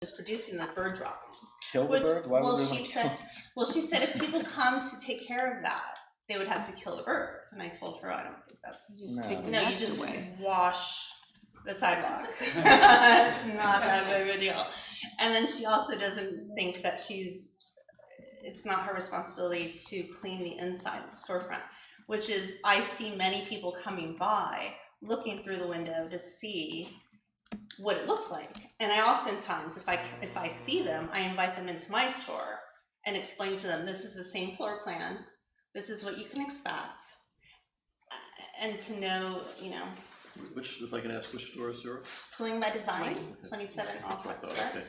was producing the bird droppings. Kill the bird? Why would they she said if people come to take care of that, they would have to kill the birds. And I told her, I don't think that's... You just wash the sidewalk. It's not that big of a deal. And then she also doesn't think that it's not her responsibility to clean the inside of the storefront, which is, I see many people coming by, looking through the window to see what it looks like. And I oftentimes, if I see them, I invite them into my store and explain to them, this is the same floor plan, this is what you can expect, and to know, Which, if I can ask, which store is yours? Pulling by Design, 27 off West Street. Okay.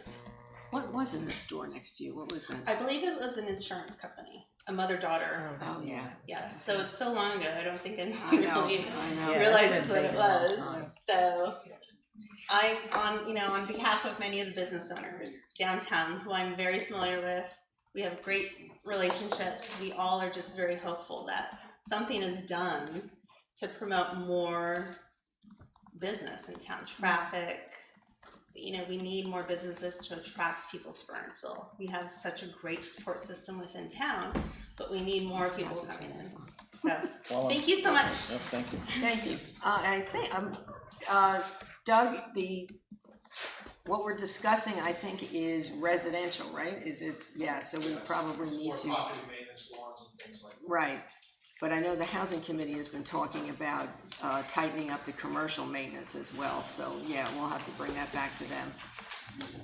What was in the store next to you? What was that? I believe it was an insurance company, a mother-daughter. Oh, yeah. Yes, so it's so long ago, I don't think anyone I know. realizes what it was. So on behalf of many of the business owners downtown, who I'm very familiar with, we have great relationships. We all are just very hopeful that something is done to promote more business in town, traffic. We need more businesses to attract people to Bernardsville. We have such a great support system within town, but we need more people coming in. So, thank you so much. Yep, thank you. Thank you. I think, Doug, what we're discussing, I think, is residential, right? Is it? Yeah, so we probably need to. Property maintenance, lawns and things like that. Right. But I know the housing committee has been talking about tightening up the commercial maintenance as well. So yeah, we'll have to bring that back to them.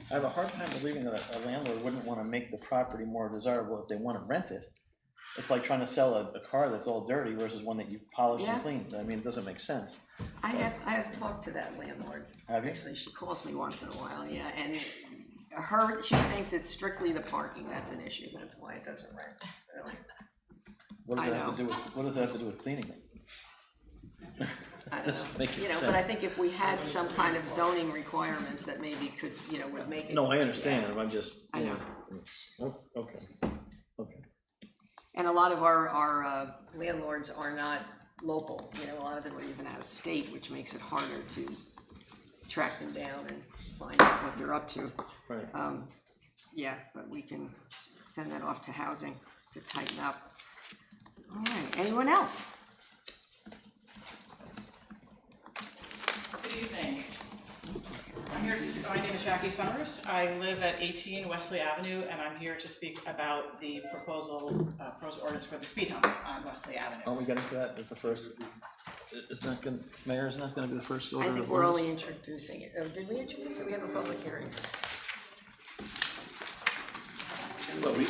I have a hard time believing that a landlord wouldn't want to make the property more desirable if they want to rent it. It's like trying to sell a car that's all dirty versus one that you polished and cleaned. I mean, it doesn't make sense. I have talked to that landlord. Have you? Actually, she calls me once in a while, yeah. And she thinks it's strictly the parking that's an issue. That's why it doesn't rent, really. What does that have to do with cleaning it? I don't know. But I think if we had some kind of zoning requirements that maybe could, would make it. No, I understand. Yeah. I'm just. I know. Okay. And a lot of our landlords are not local. A lot of them are even out of state, which makes it harder to track them down and find out what they're up to. Right. Yeah, but we can send that off to housing to tighten up. All right, anyone else? Good evening. My name is Jackie Summers. I live at 18 Wesley Avenue, and I'm here to speak about the proposed ordinance for the speed hump on Wesley Avenue. Are we getting to that? That's the first. Mayor, isn't that going to be the first order? I think we're only introducing it. Oh, did we introduce it? We have a public hearing. Well, we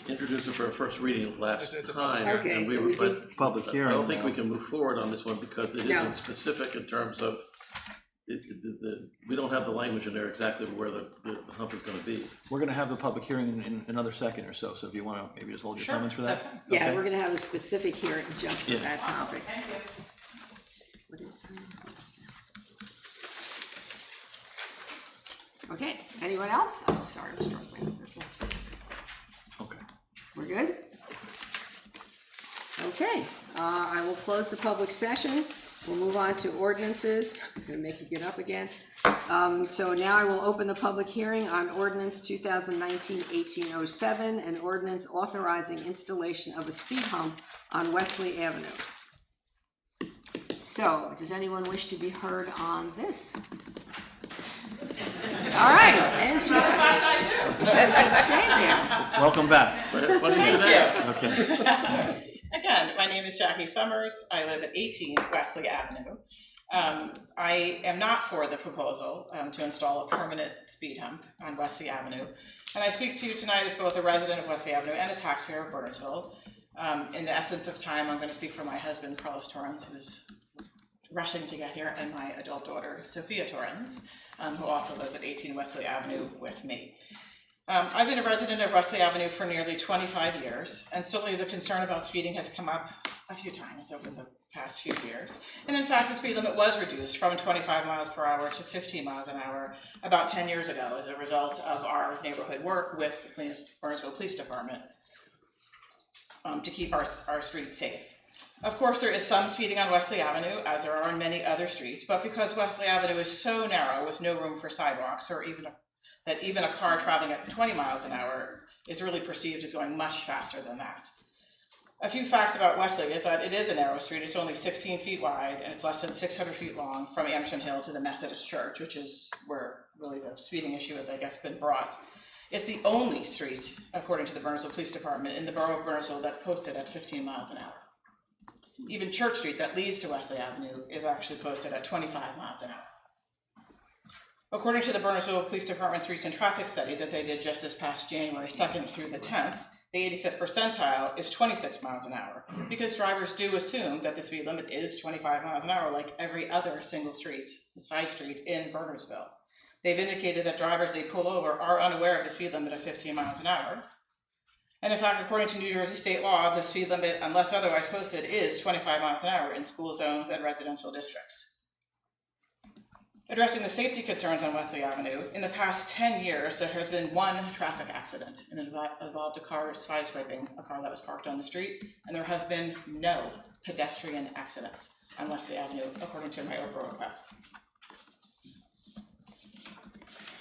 introduced it for a first reading last time, Okay, and so we did public hearing. I don't think we can move forward on this one because it isn't specific in terms of we don't have the language in there exactly where the hump is going to be. We're going to have the public hearing in another second or so. So if you want to maybe just hold your comments for that. That's fine. Yeah, we're going to have a specific hearing just for that topic. Thank you. Okay, anyone else? I'm sorry, I'm struggling with this one. Okay. We're good? Okay, I will close the public session. We'll move on to ordinances. I'm gonna make you get up again. So now I will open the public hearing on ordinance 2019-1807, an ordinance authorizing installation of a speed hump on Wesley Avenue. So, does anyone wish to be heard on this? All right, and you should just stay there. Welcome back. Funny you should ask. Okay. Again, my name is Jackie Summers. I live at 18 Wesley Avenue. I am not for the proposal to install a permanent speed hump on Wesley Avenue. And I speak to you tonight as both a resident of Wesley Avenue and a taxpayer of Bernardsville. In the essence of time, I'm going to speak for my husband, Carlos Torrens, who's rushing to get here, and my adult daughter, Sophia Torrens, who also lives at 18 Wesley Avenue with me. I've been a resident of Wesley Avenue for nearly 25 years, and certainly the concern about speeding has come up a few times over the past few years. And in fact, the speed limit was reduced from 25 miles per hour to 15 miles an hour about 10 years ago as a result of our neighborhood work with the Bernardsville Police Department to keep our streets safe. Of course, there is some speeding on Wesley Avenue, as there are on many other streets, but because Wesley Avenue is so narrow with no room for sidewalks or even that even a car traveling at 20 miles an hour is really perceived as going much faster than that. A few facts about Westlake is that it is a narrow street. It's only 16 feet wide and it's less than 600 feet long from Anderson Hill to the Methodist Church, which is where really the speeding issue has, I guess, been brought. It's the only street, according to the Bernardsville Police Department, in the borough of Bernardsville that posted at 15 miles an hour. Even Church Street, that leads to Wesley Avenue, is actually posted at 25 miles an hour. According to the Bernardsville Police Department's recent traffic study that they did just this past January 2nd through the 10th, the 85th percentile is 26 miles an hour, because drivers do assume that the speed limit is 25 miles an hour like every other single street, side street in Bernardsville. They've indicated that drivers they pull over are unaware of the speed limit of 15 miles an hour. And in fact, according to New Jersey state law, the speed limit, unless otherwise posted, is 25 miles an hour in school zones and residential districts. Addressing the safety concerns on Wesley Avenue, in the past 10 years, there has been one traffic accident, and it involved a car sideswiping a car that was parked on the street, and there have been no pedestrian accidents on Wesley Avenue, according to my overall request.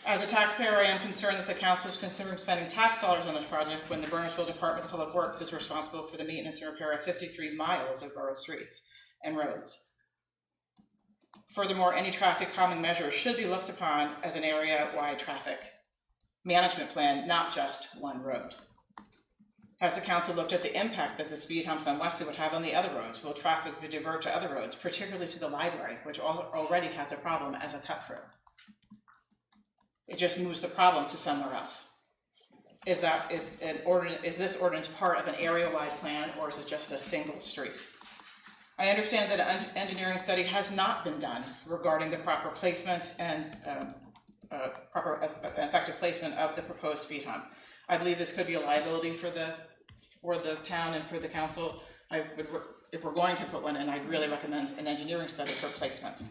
As a taxpayer, I am concerned that the council is considering spending tax dollars on this project when the Bernardsville Department of Public Works is responsible for the maintenance and repair of 53 miles of borough streets and roads. Furthermore, any traffic calming measures should be looked upon as an area-wide traffic management plan, not just one road. Has the council looked at the impact that the speed humps on Wesley would have on the other roads? Will traffic be diverted to other roads, particularly to the library, which already has a problem as a cut-through? It just moves the problem to somewhere else. Is this ordinance part of an area-wide plan, or is it just a single street? I understand that an engineering study has not been done regarding the proper placement and proper effective placement of the proposed speed hump. I believe this could be a liability for the town and for the council. If we're going to put one in, I'd really recommend an engineering study for placement.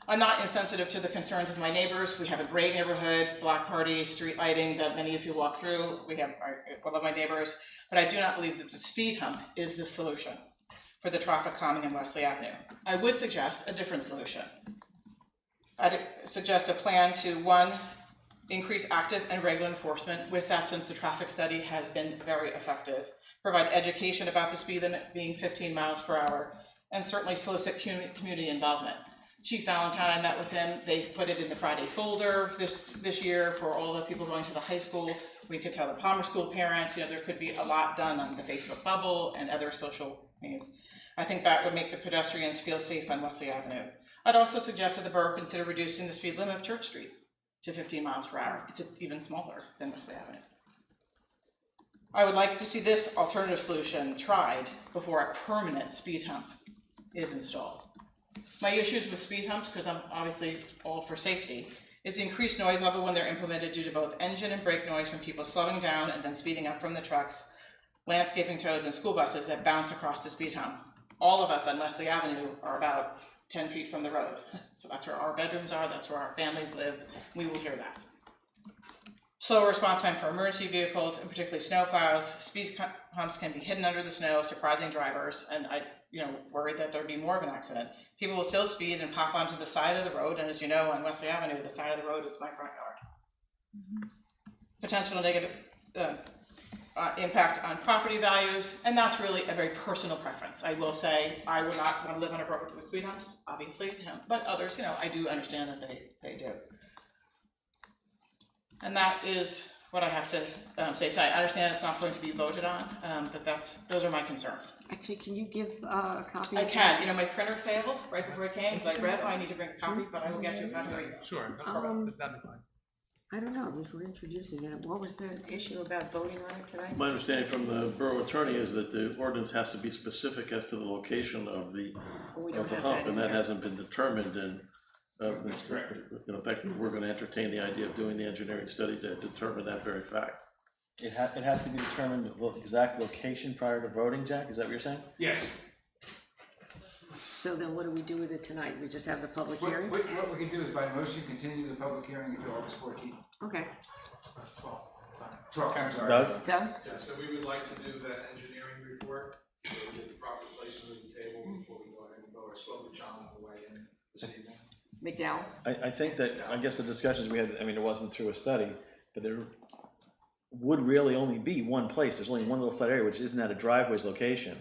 I'm not insensitive to the concerns of my neighbors. We have a great neighborhood, block party, street lighting that many of you walk through. I love my neighbors, but I do not believe that the speed hump is the solution for the traffic calming in Wesley Avenue. I would suggest a different solution. I'd suggest a plan to, one, increase active and regular enforcement with that, since the traffic study has been very effective, provide education about the speed limit being 15 miles per hour, and certainly solicit community involvement. Chief Valentine, I met with him. They put it in the Friday folder this year for all the people going to the high school. We could tell the Palmer School parents, there could be a lot done on the Facebook bubble and other social means. I think that would make the pedestrians feel safe on Wesley Avenue. I'd also suggest that the borough consider reducing the speed limit of Church Street to 15 miles per hour. It's even smaller than Wesley Avenue. I would like to see this alternative solution tried before a permanent speed hump is installed. My issues with speed humps, because I'm obviously all for safety, is the increased noise level when they're implemented due to both engine and brake noise from people slowing down and then speeding up from the trucks, landscaping tows, and school buses that bounce across the speed hump. All of us on Wesley Avenue are about 10 feet from the road. So that's where our bedrooms are, that's where our families live. We will hear that. Slower response time for emergency vehicles, and particularly snow plows. Speed humps can be hidden under the snow, surprising drivers, and I worried that there'd be more of an accident. People will still speed and pop onto the side of the road, and as you know, on Wesley Avenue, the side of the road is my front yard. Mm-hmm. Potential negative impact on property values, and that's really a very personal preference. I will say I would not want to live on a road with speed humps, obviously, but others, I do understand that they do. And that is what I have to say tonight. I understand it's not going to be voted on, but those are my concerns. Actually, can you give a copy? I can. My printer failed right before I came, because I read, I need to bring a copy, but I will get you a copy. Sure, no problem. That'd be fine. I don't know, we're introducing it. What was the issue about voting on it tonight? My understanding from the borough attorney is that the ordinance has to be specific as to the location of the hump, and that hasn't been determined. And in fact, we're going to entertain the idea of doing the engineering study to determine that very fact. It has to be determined the exact location prior to voting, Jack? Is that what you're saying? Yes. So then what do we do with it tonight? We just have the public hearing? What we can do is by motion continue the public hearing until August 14th. Okay. 12, I'm sorry. Doug? Doug? Yeah, so we would like to do that engineering report, so we get the proper placement of the table before we go ahead and vote. I spoke with John on the way in this evening. McDowell? I think that, I guess the discussions we had, I mean, it wasn't through a study, but there would really only be one place, there's only one little flat area, which isn't at a driveway's location.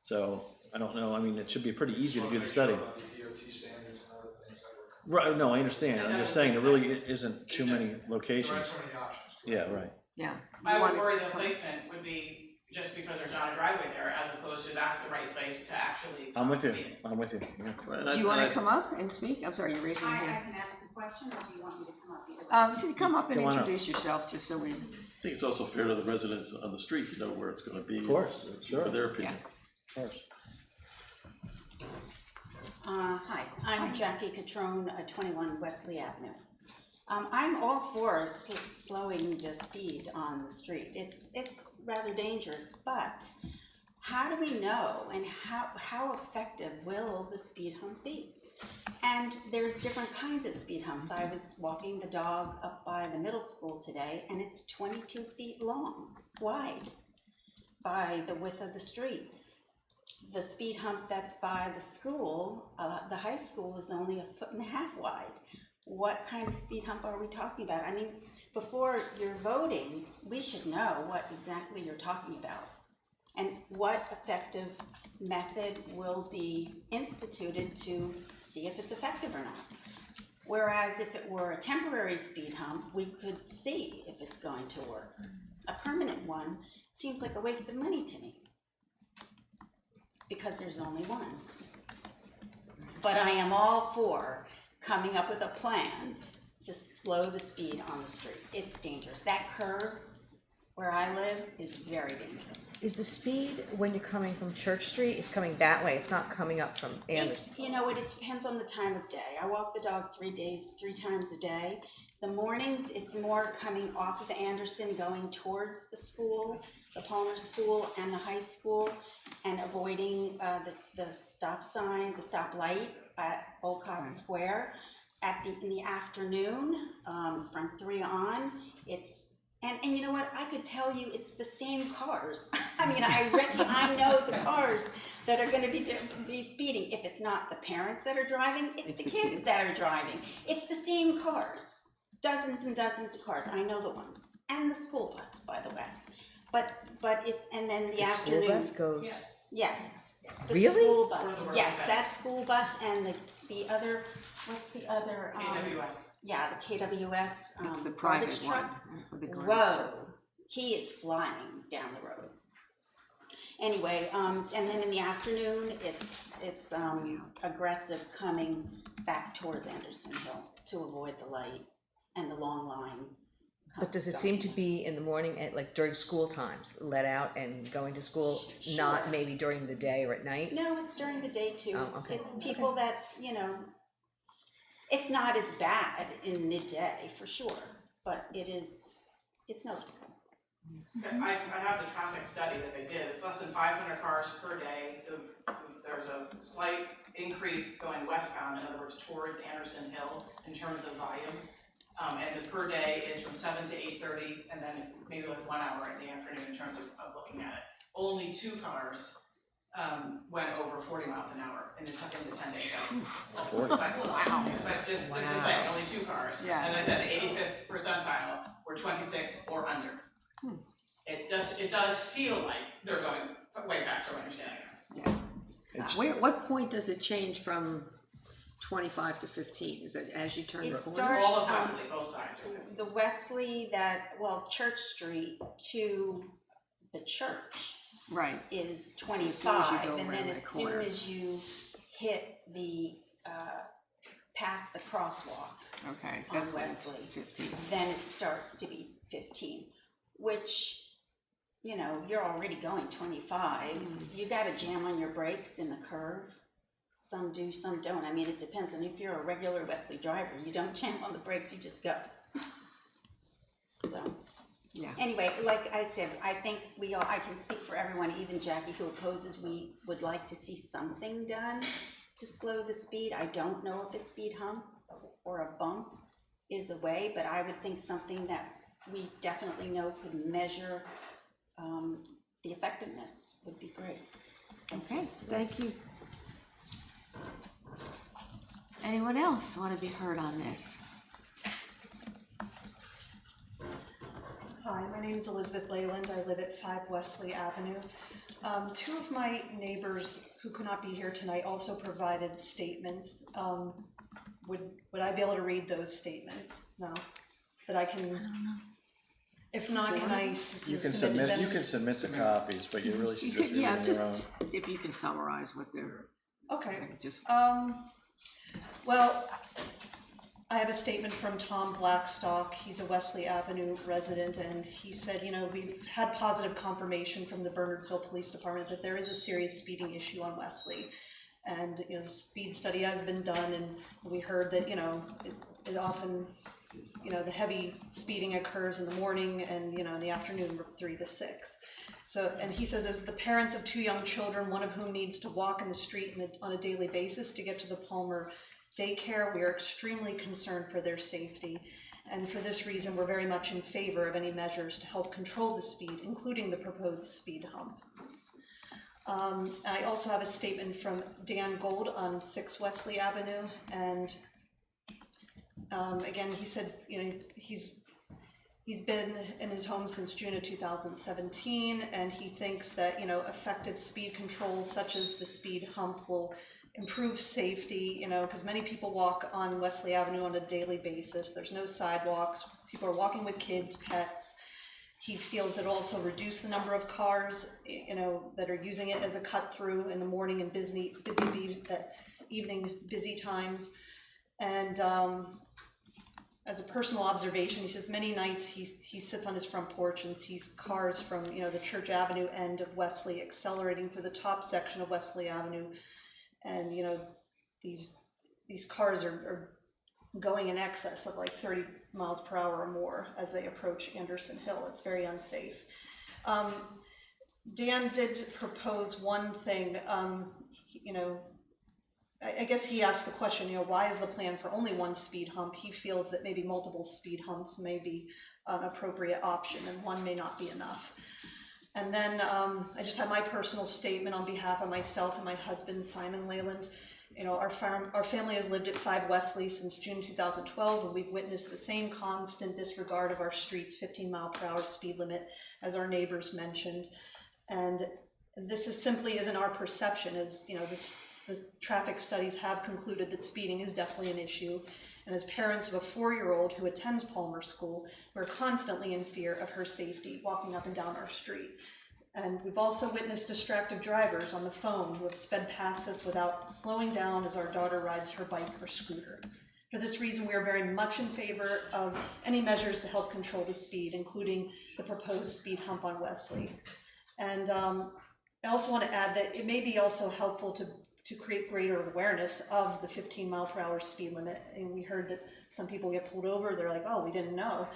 So, I don't know, I mean, it should be pretty easy to do the study. About the DOT standards and other things that were. Right, no, I understand, I'm just saying, there really isn't too many There locations. aren't so many options. Yeah, right. Yeah. I You would wanna worry the come- placement would be just because there's not a driveway there, as opposed to that's the right place to actually. I'm with you, speed. I'm with you, yeah. Right, Do you wanna come up and speak? I'm sorry, you're raising your I hand. can ask a question, or do you want me to come up either way? So come up and Come on up. introduce yourself, just so we, I think it's also fair to the residents on the street to know where it's gonna be. Of course, sure. For their opinion. Of course. Hi, I'm Jackie Catrone, 21 Wesley Avenue. I'm all for slowing the speed on the street. It's rather dangerous, but how do we know, and how effective will the speed hump be? And there's different kinds of speed humps. I was walking the dog up by the middle school today, and it's 22 feet wide, by the width of the street. The speed hump that's by the school, the high school, is only 1.5 feet wide. What kind of speed hump are we talking about? I mean, before you're voting, we should know what exactly you're talking about and what effective method will be instituted to see if it's effective or not. Whereas if it were a temporary speed hump, we could see if it's going to work. A permanent one seems like a waste of money to me, because there's only one. But I am all for coming up with a plan to slow the speed on the street. It's dangerous. That curve where I live is very dangerous. Is the speed when you're coming from Church Street is coming that way? It's not coming up from Anderson? You know what, it depends on the time of day. I walk the dog 3 times a day. The mornings, it's more coming off of Anderson, going towards the school, the Palmer School and the high school, and avoiding the stop sign, the stop light at Olcott Square. In the afternoon, from 3 on, it's, and you know what, I could tell you it's the same cars. I mean, I know the cars that are gonna be speeding. If it's not the parents that are driving, it's the kids that are driving. It's the same cars, dozens and dozens of cars. I know the ones, and the school bus, by the way. But it, and then the afternoon. School bus goes? Yes. The Really? school bus, Or the yes, road that school bus and the other, what's the other? KWS. Yeah, the KWS, it's the garbage private one. truck. with the garbage Whoa, truck. he is flying down the road. Anyway, and then in the afternoon, it's aggressive coming back towards Anderson Hill to avoid the light and the long line. But does it seem to be in the morning at like during school times, let out and going to school, not Sure. maybe during the day or at night? No, it's during the day too. Oh, It's, okay. it's people that, you know, it's not as bad in midday for sure, but it's noticeable. I have the traffic study that they did, it's less than 500 cars per day. There's a slight increase going westbound, in other words, towards Anderson Hill in terms of volume. And the per day is from 7 to 8:30, and then maybe with 1 hour in the afternoon in terms of looking at it. Only 2 cars went over 40 miles an hour in the 10 days. 40. Wow. Just saying, only 2 cars. Yeah. As I said, the 85th percentile were 26 or under. It does feel like they're going way faster when you're standing there. What point does it change from 25 to 15? Is it as you turn the It corner? starts All of from Wesley, both sides are 50. the Wesley Church Street to the church Right. is So as soon as you 25, go and then around as that soon corner. as you hit the, past the crosswalk, Okay, on that's when it's Wesley. 15. then it starts to be 15, which, you know, you're already going 25. You gotta jam on your brakes in the curve. Some do, some don't. I mean, it depends. And if you're a regular Wesley driver, you don't jam on the brakes, you just go. So, Yeah. anyway, like I said, I think I can speak for everyone, even Jackie, who opposes, we would like to see something done to slow the speed. I don't know if a speed hump or a bump is a way, but I would think something that we definitely know could measure the effectiveness would be great. Okay, thank you. Anyone else want to be heard on this? Hi, my name is Elizabeth Leyland. I live at 5 Wesley Avenue. Two of my neighbors who could not be here tonight also provided statements. Would I be able to read those statements? No, but I can. If not, can I submit to them? You can submit the copies, but you really should just read Yeah, them your own. just if you can summarize what they're. Okay. Just. Well, I have a statement from Tom Blackstock. He's a Wesley Avenue resident, and he said, you know, we've had positive confirmation from the Bernardsville Police Department that there is a serious speeding issue on Wesley. And, you know, the speed study has been done, and we heard that, you know, it often, you know, the heavy speeding occurs in the morning and, you know, in the afternoon from 3 to 6. So, and he says, as the parents of 2 young children, one of whom needs to walk in the street on a daily basis to get to the Palmer daycare, we are extremely concerned for their safety. And for this reason, we're very much in favor of any measures to help control the speed, including the proposed speed hump. I also have a statement from Dan Gold on 6 Wesley Avenue, and again, he said, you know, he's been in his home since June of 2017, and he thinks that, you know, effective speed controls such as the speed hump will improve safety, you know, because many people walk on Wesley Avenue on a daily basis. There's no sidewalks. People are walking with kids, pets. He feels it also reduce the number of cars, you know, that are using it as a cut through in the morning and evening busy times. And as a personal observation, he says many nights he sits on his front porch and sees cars from, you know, the Church Avenue end of Wesley accelerating through the top section of Wesley Avenue. And, you know, these cars are going in excess of like 30 miles per hour or more as they approach Anderson Hill. It's very unsafe. Dan did propose one thing, you know, I guess he asked the question, you know, why is the plan for only one speed hump? He feels that maybe multiple speed humps may be an appropriate option and one may not be enough. And then I just have my personal statement on behalf of myself and my husband, Simon Leyland. You know, our family has lived at 5 Wesley since June 2012, and we've witnessed the same constant disregard of our street's 15-mile-per-hour speed limit, as our neighbors mentioned. And this simply isn't our perception, as, you know, the traffic studies have concluded that speeding is definitely an issue. And as parents of a 4-year-old who attends Palmer School, we're constantly in fear of her safety walking up and down our street. And we've also witnessed distracted drivers on the phone who have sped past us without slowing down as our daughter rides her bike or scooter. For this reason, we are very much in favor of any measures to help control the speed, including the proposed speed hump on Wesley. And I also want to add that it may be also helpful to create greater awareness of the 15-mile-per-hour speed limit. And we heard that some people get pulled over, they're like, oh, we didn't know.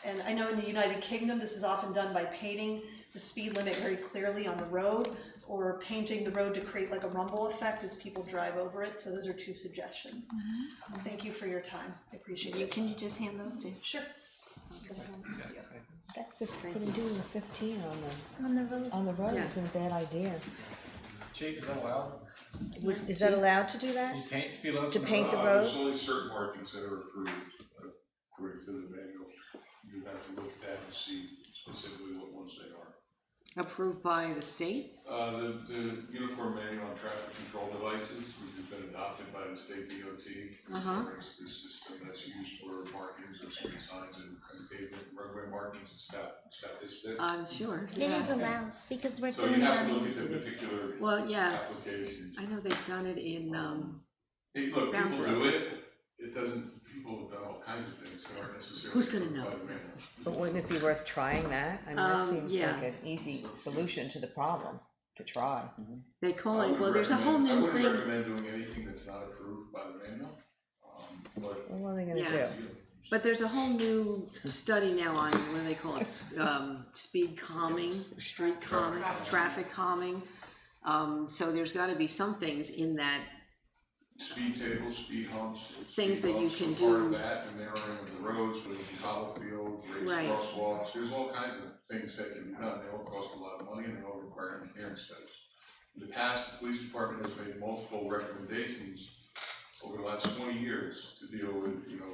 And I know in the United Kingdom, this is often done by painting the speed limit very clearly on the road, or painting the road to create like a rumble effect as people drive over it. So those are 2 suggestions. Mm-hmm. Thank you for your time. I appreciate it. Can you just hand those to? Sure. Putting doing the 15 on the road isn't a bad idea. Chief, is that allowed? Is that allowed to do that? You paint speed limits To on the paint the road? road? There's only certain markings that are approved, according to the manual. You have to look at that and see specifically what ones they are. Approved by the state? The Uniform Manual on Traffic Control Devices, which has been adopted by the state DOT, is the system that's used for markings of street signs and pavement roadway markings. It's about this thick. I'm sure. It is allowed, because we're So doing you it have to on look at the particular applications. I know they've done it in, Hey, look, Bound people Road. do it. It doesn't, people have done all kinds of things that aren't necessarily. Who's gonna know? by the manual. But wouldn't it be worth trying that? I mean, that seems yeah. like an easy solution to the problem, to try. they call I it, wouldn't well, there's a whole recommend- new I thing. wouldn't recommend doing anything that's not approved by the manual, but. What are they gonna Yeah. do? But there's a whole new study now on, what do they call it, speed calming, street calming, traffic calming. So there's gotta be some things in that, Speed tables, speed humps. Things speed that you bumps can are part do. of that, the narrowing of the roads, with cobble fields, raised Right. crosswalks, there's all kinds of things that can be done, they all cost a lot of money and they all require engineering studies. In the past, the police department has made multiple recommendations over the last 20 years to deal with,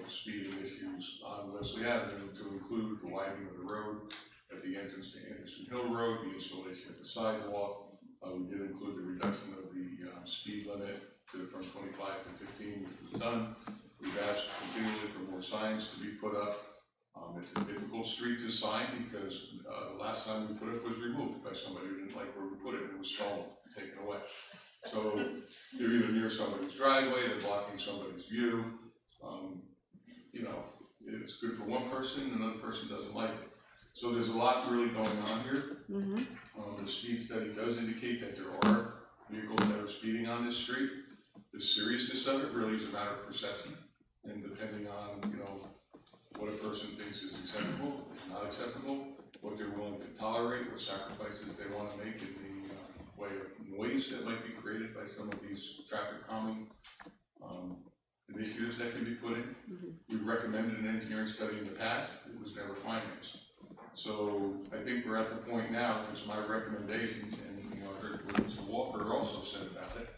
speeding issues on Wesley Avenue, to include the widening of the road at the entrance to Anderson Hill Road, the installation of the sidewalk. We did include the reduction of the speed limit from 25 to 15, which was done. We've asked continually for more signs to be put up. It's a difficult street to sign because the last sign we put up was removed by somebody who didn't like where we put it. It was stolen, taken away. So they're either near somebody's driveway, they're blocking somebody's view. It's good for one person, another person doesn't like it. So there's a lot really going on here. The speed study does indicate that there are vehicles that are speeding on this street. The seriousness of it really is a matter of perception, and depending on, what a person thinks is acceptable, is not acceptable, what they're willing to tolerate, what sacrifices they want to make in the way of noise that might be created by some of these traffic calming initiatives that can be put in. We recommended an engineering study in the past, it was never financed. So I think we're at the point now, if it's my recommendation, and I heard what Mr. Walker also said about it,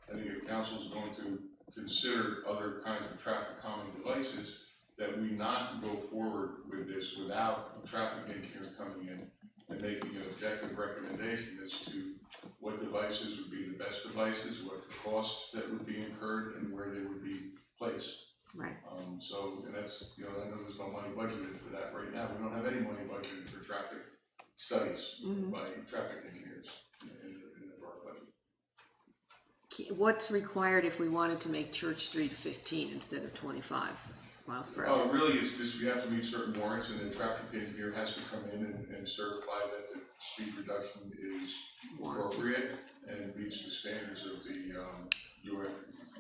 I think if council is going to consider other kinds of traffic calming devices, that we not go forward with this without a traffic engineer coming in and making an objective recommendation as to what devices would be the best devices, what costs that would be incurred, and where they would be placed. Right. And that's, I know there's no money budgeted for that right now. We don't have any money budgeted for traffic studies by traffic engineers in the borough budget. What's required if we wanted to make Church Street 15 instead of 25 miles per hour? Really, it's just we have to meet certain warrants, and the traffic engineer has to come in and certify that the speed reduction is appropriate and meets the standards of the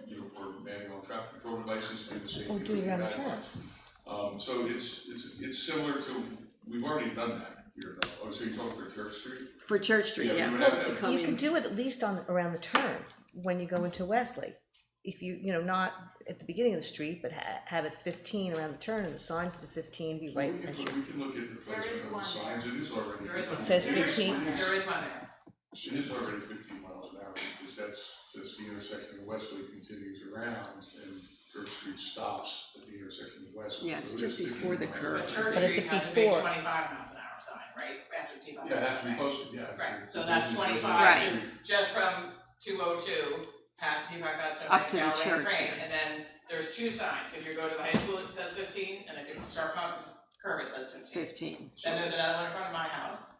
uniform manual traffic control devices and the safety. Do it around the turn. So it's similar to, we've already done that here though. Oh, so you're talking for Church Street? For Church Street, Yeah, yeah. we would have To to- come You in. could do it at least around the turn, when you go into Wesley. If you, not at the beginning of the street, but have it 15 around the turn, and the sign for the 15 be right We as can you. look at the placement of the signs, it is already. There is one. It says It is 15. There is one there. It is already 15 miles an hour, because that's the intersection of Wesley continues around, and Church Street stops at the intersection of Wesley. Yeah, it's So it just is 15 before the miles curve. an hour. But Church But at Street the has a big before- 25 miles an hour sign, right? After you keep on. Yeah, it has to be posted, yeah. Right, so that's It's- 25, Right. just from 202, past New Park, past Up to the Galway, church, Crane, yeah. and then there's two signs. If you go to the high school, it says 15, and if you start from curve, it says 15. 15. Then there's another one in front of my house,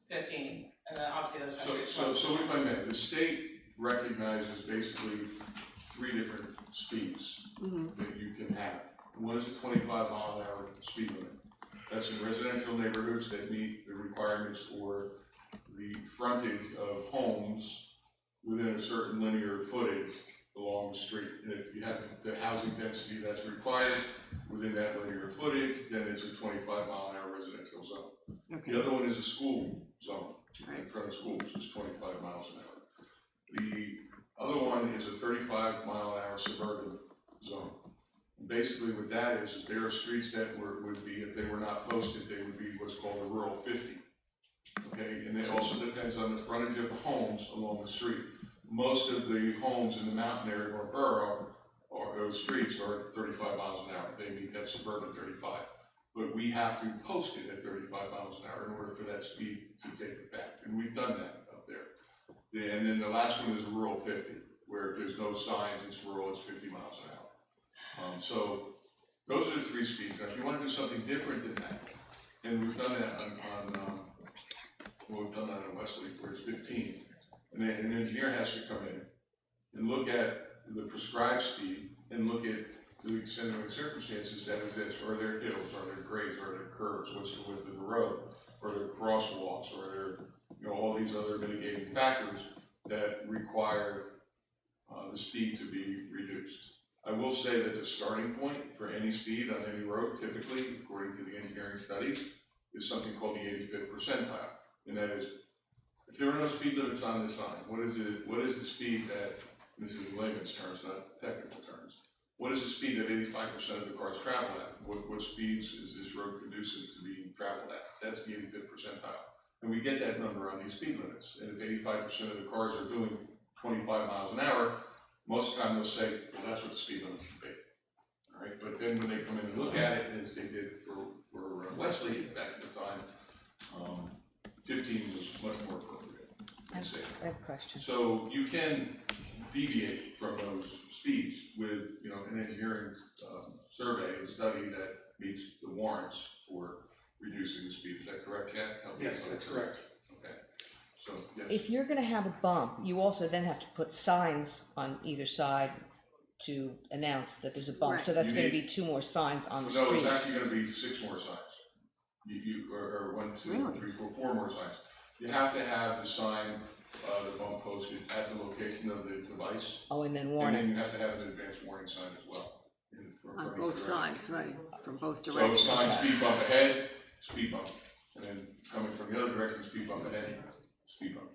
15, and then obviously those are. So if I may, the state recognizes basically 3 different speeds that you can have. One is a 25-mile-an-hour speed limit. That's in residential neighborhoods that meet the requirements for the frontage of homes within a certain linear footage along the street. And if you have the housing density that's required within that linear footage, then it's a 25-mile-an-hour residential zone. Okay. The other one is a school zone, Right. in front of schools, it's 25 miles an hour. The other one is a 35-mile-an-hour suburban zone. And basically what that is there are streets that would be, if they were not posted, they would be what's called a rural 50. Okay, and it also depends on the frontage of the homes along the street. Most of the homes in the mountain area or borough, or those streets are 35 miles an hour, they meet that suburban 35. But we have to post it at 35 miles an hour in order for that speed to take effect, and we've done that up there. And then the last one is a rural 50, where if there's no signs, it's rural, it's 50 miles an hour. So those are the 3 speeds. Now, if you want to do something different than that, and we've done that we've done that in Wesley, where it's 15, and then an engineer has to come in and look at the prescribed speed and look at the extenuating circumstances that exist. Are there hills, are there grades, are there curves, what's the width of the road, are there crosswalks, are there all these other mitigating factors that require the speed to be reduced. I will say that the starting point for any speed on any road, typically, according to the engineering studies, is something called the 85th percentile. And that is, if there are no speed limits on this sign, what is the speed that, and this is in layman's terms, not technical terms, what is the speed that 85% of the cars travel at? What speeds is this road conducive to being traveled at? That's the 85th percentile. And we get that number on these speed limits. And if 85% of the cars are doing 25 miles an hour, most of the time they'll say, well, that's what the speed limit should be. All right, but then when they come in and look at it, as they did for Wesley back at the time, 15 was much more appropriate. I have a question. So you can deviate from those speeds with, you know, an engineering survey and study that meets the warrants for reducing the speed. Is that correct, Jack? Yes, that's correct. Okay. So, yes. If you're gonna have a bump, you also then have to put signs on either side to announce that there's a bump, so Right. that's You gonna need- be 2 more signs on the No, street. it's actually gonna be 6 more signs. Or 1, 2, Really? 3, 4, 4 more signs. You have to have the sign, the bump posted at the location of the device. Oh, and then And warn then it. you have to have an advanced warning sign as well. From On each both direction. sides, right, from both So directions. sign speed bump ahead, speed bump, and then coming from the other direction, speed bump ahead, speed bump.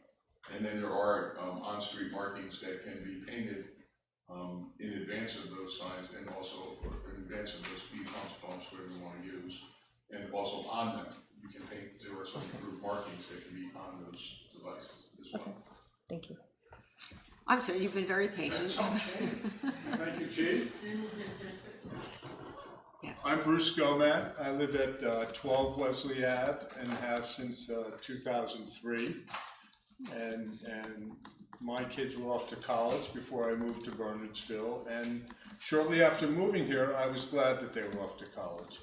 And then there are on-street markings that can be painted in advance of those signs and also in advance of those speed bumps, whatever you want to use. And also on them, you can paint, there are some approved markings that can be on those devices as well. Thank you. I'm sorry, you've been very patient. Thank you, Chief. Yes. I'm Bruce Gomat. I live at 12 Wesley Ave and have since 2003. And my kids were off to college before I moved to Bernardsville. And shortly after moving here, I was glad that they were off to college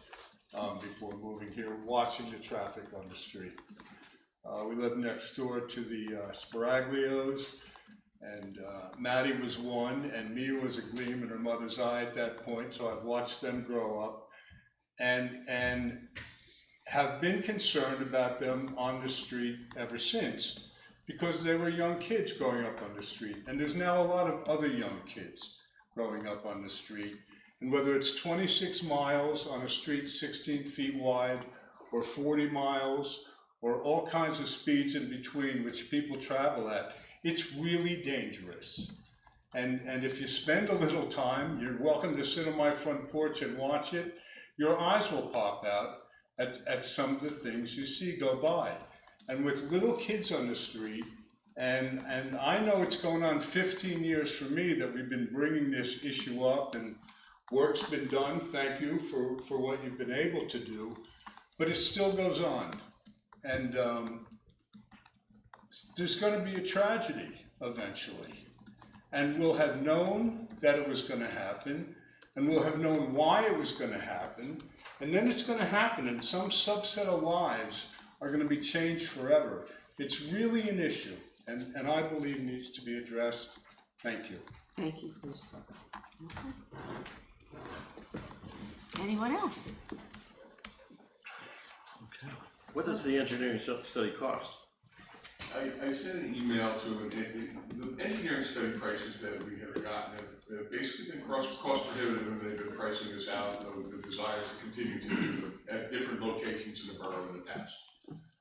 before moving here, watching the traffic on the street. We lived next door to the Sparaglios. And Maddie was 1, and Mia was a gleam in her mother's eye at that point, so I've watched them grow up and have been concerned about them on the street ever since, because they were young kids growing up on the street, and there's now a lot of other young kids growing up on the street, and whether it's 26 miles on a street 16 feet wide, or 40 miles, or all kinds of speeds in between which people travel at, it's really dangerous. And if you spend a little time, you're welcome to sit on my front porch and watch it. Your eyes will pop out at some of the things you see go by. And with little kids on the street, and I know it's going on 15 years for me that we've been bringing this issue up, and work's been done, thank you for what you've been able to do, but it still goes on. And there's going to be a tragedy eventually, and we'll have known that it was going to happen, and we'll have known why it was going to happen, and then it's going to happen, and some subset of lives are going to be changed forever. It's really an issue, and I believe needs to be addressed. Thank you. Thank you, Bruce. Okay. Anyone else? What does the engineering study cost? I sent an email to the engineering study prices that we have gotten have basically been cost prohibitive, and they've been pricing this out of the desire to continue to do them at different locations in the borough in the past.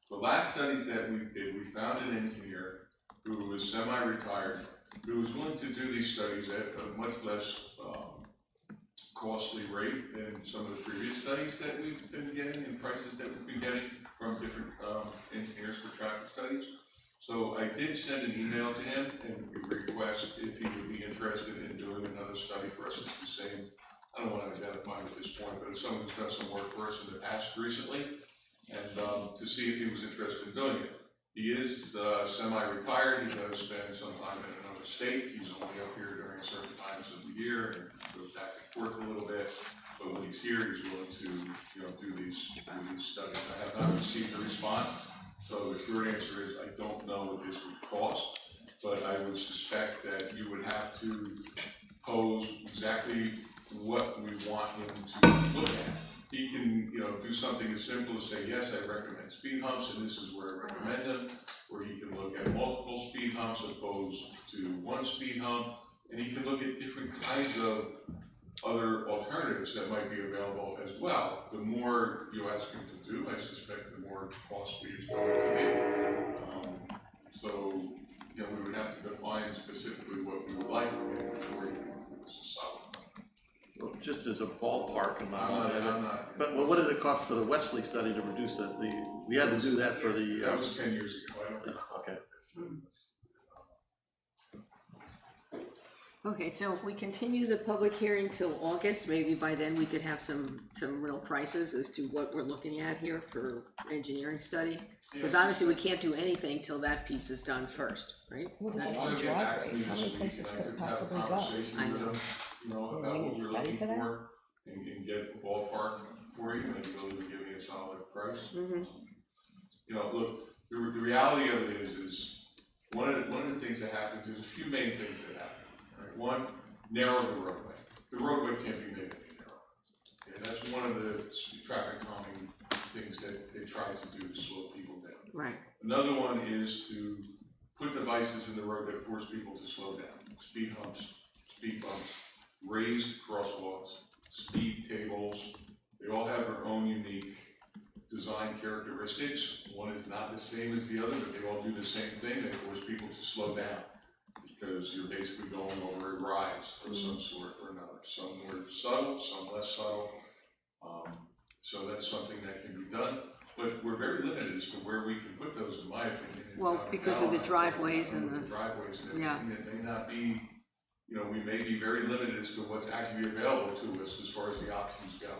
The last studies that we did, we found an engineer who was semi-retired, who was willing to do these studies at a much less costly rate than some of the previous studies that we've been getting and prices that we've been getting from different engineers for traffic studies. So I did send an email to him and request if he would be interested in doing another study for us. It's the same, I don't want to identify him at this point, but it's someone who's done some work for us in the past recently, and to see if he was interested in doing it. He is semi-retired, he does spend some time in another state, he's only up here during certain times of the year and goes back and forth a little bit, but when he's here, he's willing to, do these studies. I have not received a response. So the short answer is I don't know what this would cost, but I would suspect that you would have to pose exactly what we want him to look at. He can, do something as simple as say, yes, I recommend speed humps, and this is where I recommend them. Or he can look at multiple speed humps opposed to one speed hump, and he can look at different kinds of other alternatives that might be available as well. The more you ask him to do, I suspect the more costly it's going to be. So, we would have to define specifically what we would like from him before he can give us a solid. Well, just as a ballpark, I'm not. But what did it cost for the Wesley study to reduce that? We had to do that for the. That was 10 years ago. I don't know. Okay. Okay, so if we continue the public hearing till August, maybe by then we could have some real prices as to what we're looking at here for engineering study? Because obviously we can't do anything till that piece is done first, right? Well, Is there's that- a lot of I'll get back to driveways, you how this many week, places and could I it could have a possibly go? conversation I with know. them, you know, Yeah, about we what need to we're study looking for that. for, and get a ballpark for you, and you'll be giving a solid price. Mhm. You know, look, the reality of it is one of the things that happens, there's a few main things that happen, right? One, narrow the roadway. The roadway can't be made any narrower. And that's one of the traffic calming things that they try to do to slow people down. Right, Another one is to put devices in the road that force people to slow down. Speed humps, speed bumps, raised crosswalks, speed tables. They all have their own unique design characteristics. One is not the same as the other, but they all do the same thing. They force people to slow down because you're basically going over a rise of some sort or another. Some more subtle, some less subtle. So that's something that can be done. But we're very limited as to where we can put those, in my opinion. well, because of the driveways and The the, driveways and yeah. everything, it may not be, you know, we may be very limited as to what's actually available to us as far as the options go.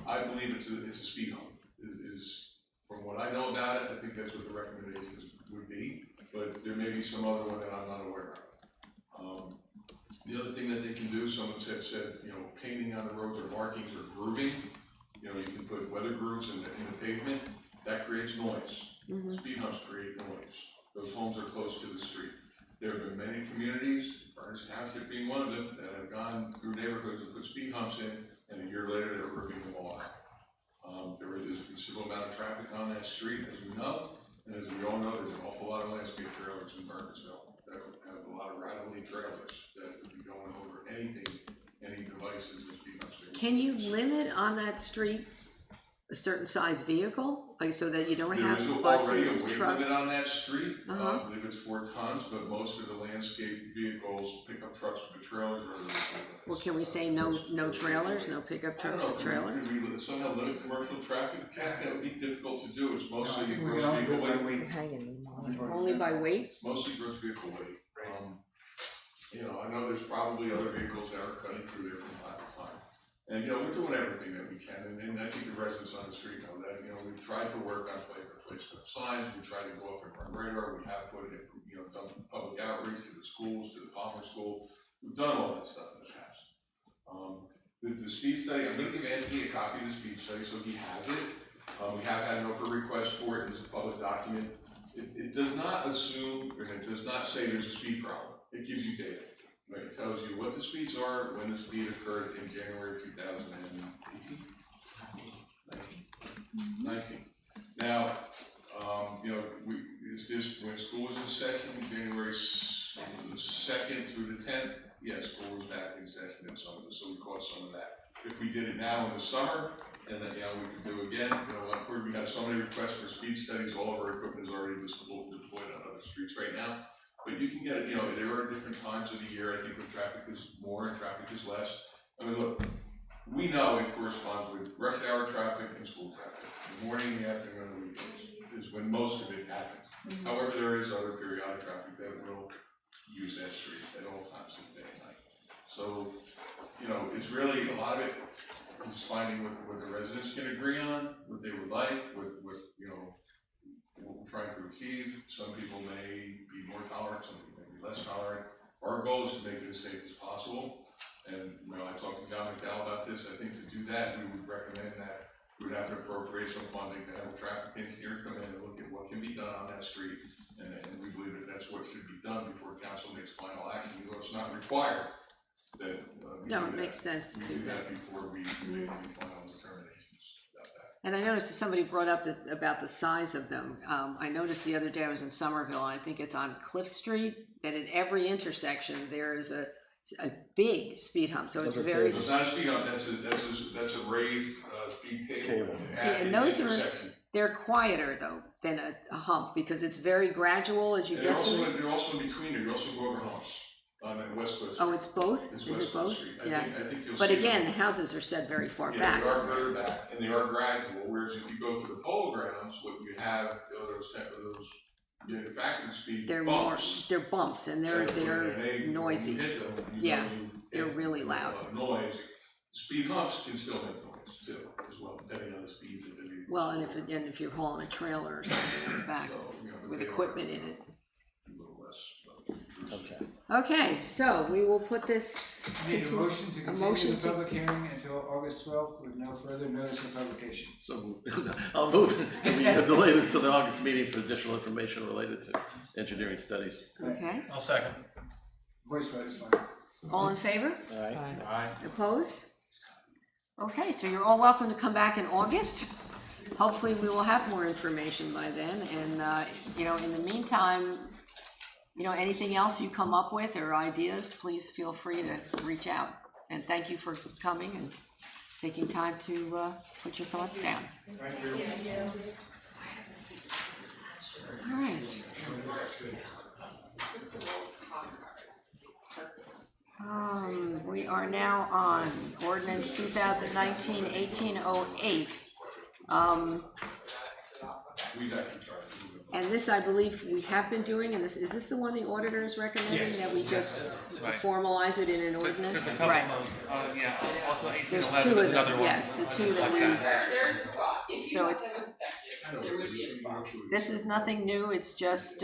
I believe it's a speed hump, is from what I know about it, I think that's what the recommendations would be, but there may be some other one that I'm not aware of. The other thing that they can do, someone said, you know, painting on the roads or markings or grooving. You know, you can put weather grooves in the pavement, that creates noise. Speed humps create noise. Those homes are close to the street. There have been many communities, Bernardsville Township being one of them, that have gone through neighborhoods and put speed humps in, and a year later, they're ripping them all out. There is a considerable amount of traffic on that street, as we know, and as we all know, there's an awful lot of landscape trailers in Bernardsville that have a lot of rattling trailers that would be going over anything, any devices or speed humps. Can you limit on that street a certain size vehicle, like so that you don't There have is already buses, a weight trucks? limit on that street, Uh-huh. I believe it's 4 tons, but most of the landscape vehicles, pickup trucks with the trailers are. Well, can we say no trailers, no pickup trucks or trailers? Could we somehow limit commercial traffic? That would be difficult to do, it's No, I mostly think we gross can only vehicle do it by weight. weight. Hanging. Only by weight? It's mostly gross vehicle weight. You know, I know there's probably other vehicles that are cutting through there from time to time. And, you know, we're doing everything that we can, and I think the residents on the street know that. You know, we've tried to work on placement of signs, we try to go up in our radar, we have put it, you know, done public outreach to the schools, to the Palmer School. We've done all that stuff in the past. The speed study, I'm gonna give Anthony a copy of the speed study, so he has it. We have had an open request for it, it's a public document. It does not assume, and it does not say there's a speed problem, it gives you data. Right, it tells you what the speeds are, when the speed occurred in January 2018? 19. Now, you know, is this, when school was in session, January 2nd through the 10th? Yes, school was back in session in some of this, so we caught some of that. If we did it now in the summer, and then, you know, we could do again, you know, like we got so many requests for speed studies, all of our equipment is already deployed on other streets right now. But you can get, you know, there are different times of the year, I think, when traffic is more and traffic is less. I mean, look, we know it corresponds with rush hour traffic and school traffic. The morning, the afternoon, the weekends is when most of it happens. However, there is other periodic traffic that will use that street at all times of the day and night. So, you know, it's really, a lot of it is finding what the residents can agree on, what they would like, what you know, what we're trying to achieve. Some people may be more tolerant, some people may be less tolerant. Our goal is to make it as safe as possible. And, you know, I talked to John McDowell about this. I think to do that, we would recommend that we would have to appropriate some funding to have a traffic engineer come in and look at what can be done on that street. And we believe that that's what should be done before council makes final action, even though it's not required. That, No, it makes sense to do that. Before we make any final determinations about that. And I noticed that somebody brought up about the size of them. I noticed the other day I was in Somerville, and I think it's on Cliff Street, that at every intersection there is a big speed hump, so it's Those are very. It's not a speed hump, that's a raised speed table. See, and those are, they're quieter though than a hump, because it's very gradual as you And get to it. they're also in between there, you also go over humps on that West Cliff. Oh, it's both? It's Is West it Cliff both? Street. Yeah. I think you'll But see again, the them. houses are set very far Yeah, back. they are further back, and they are gradual, whereas if you go to the polo grounds, what you have, you know, those Yeah, the factory speed they're more, bumps. they're bumps and they're When noisy. you hit them, you Yeah, know you've they're hit really a loud. lot of noise. Speed humps can still have noise too, as well, depending on the speeds that they're using. Well, and if you're hauling a trailer or something in the back So, you know, but with they equipment are in it. a little less intrusive. Okay. Okay, so we will put this. Need a motion to a continue motion the to- public hearing until August 12th with no further notice of publication. So I'll move, we delay this to the August meeting for additional information related to engineering studies. Okay, I'll second. Voice vote is fine. all in favor? All right. Aye. Opposed? Okay, so you're all welcome to come back in August. Hopefully, we will have more information by then, and, you know, in the meantime, you know, anything else you come up with or ideas, please feel free to reach out. And thank you for coming and taking time to, put your thoughts down. Thank you. All right. We are now on ordinance 2019-1808. We've actually tried to move it. And this, I believe, we have been doing, and is this the one the auditor is recommending, Yes. that we just Right. formalize it in an ordinance? There's a couple Right. of those, yeah, also There's 1811 two is of another them, one. yes, the two just that like we, that. so it's, this is nothing new, it's just,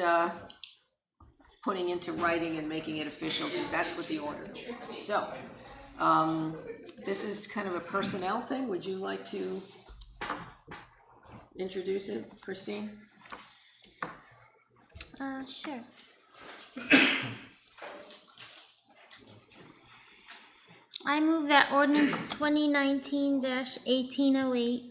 putting into writing and making it official, because that's what the auditor wants. So, this is kind of a personnel thing, would you like to introduce it, Christine? Sure. I move that ordinance 2019-1808,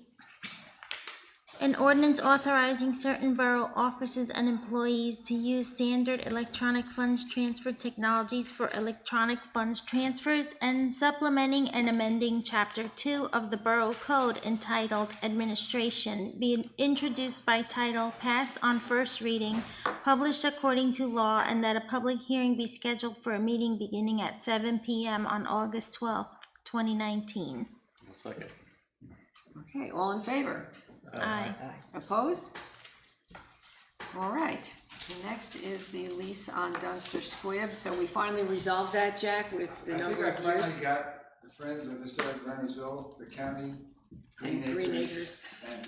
an ordinance authorizing certain borough offices and employees to use standard electronic funds transfer technologies for electronic funds transfers and supplementing and amending Chapter 2 of the Borough Code entitled Administration, being introduced by title, passed on first reading, published according to law, and that a public hearing be scheduled for a meeting beginning at 7 p.m. on August 12th, 2019. Second. Okay, all in favor? Aye. Opposed? All right, next is the lease on Dunster Squibb, so we finally resolved that, Jack, with the I think number I of years? finally got the Friends of Historic Bernardsville, the county, And Green Acres. and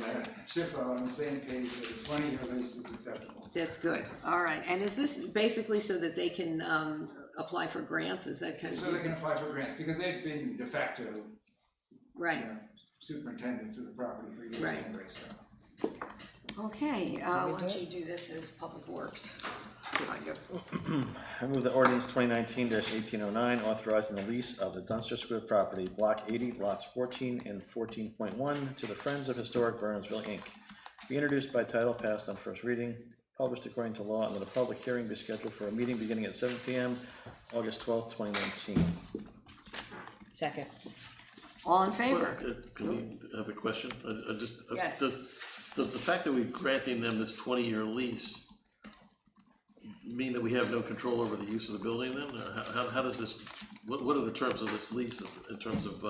SHPO on the same page that a 20-year lease is acceptable. That's good, all right, and is this basically so that they can, apply for grants, is that kind of? So they can apply for grants, because they've been de facto, you Right, know, superintendents of the property for years Right. anyway, so. okay, why don't you do this as Public Works? Good on you. I move that ordinance 2019-1809, authorizing the lease of the Dunster Squibb property, block 80, lots 14 and 14.1, to the Friends of Historic Bernardsville, Inc. Be introduced by title, passed on first reading, published according to law, and that a public hearing be scheduled for a meeting beginning at 7 p.m., August 12th, 2019. Second. All in favor? Can we have a question? I just, Yes. does the fact that we're granting them this 20-year lease mean that we have no control over the use of the building then? Or how does this, what are the terms of this lease in terms of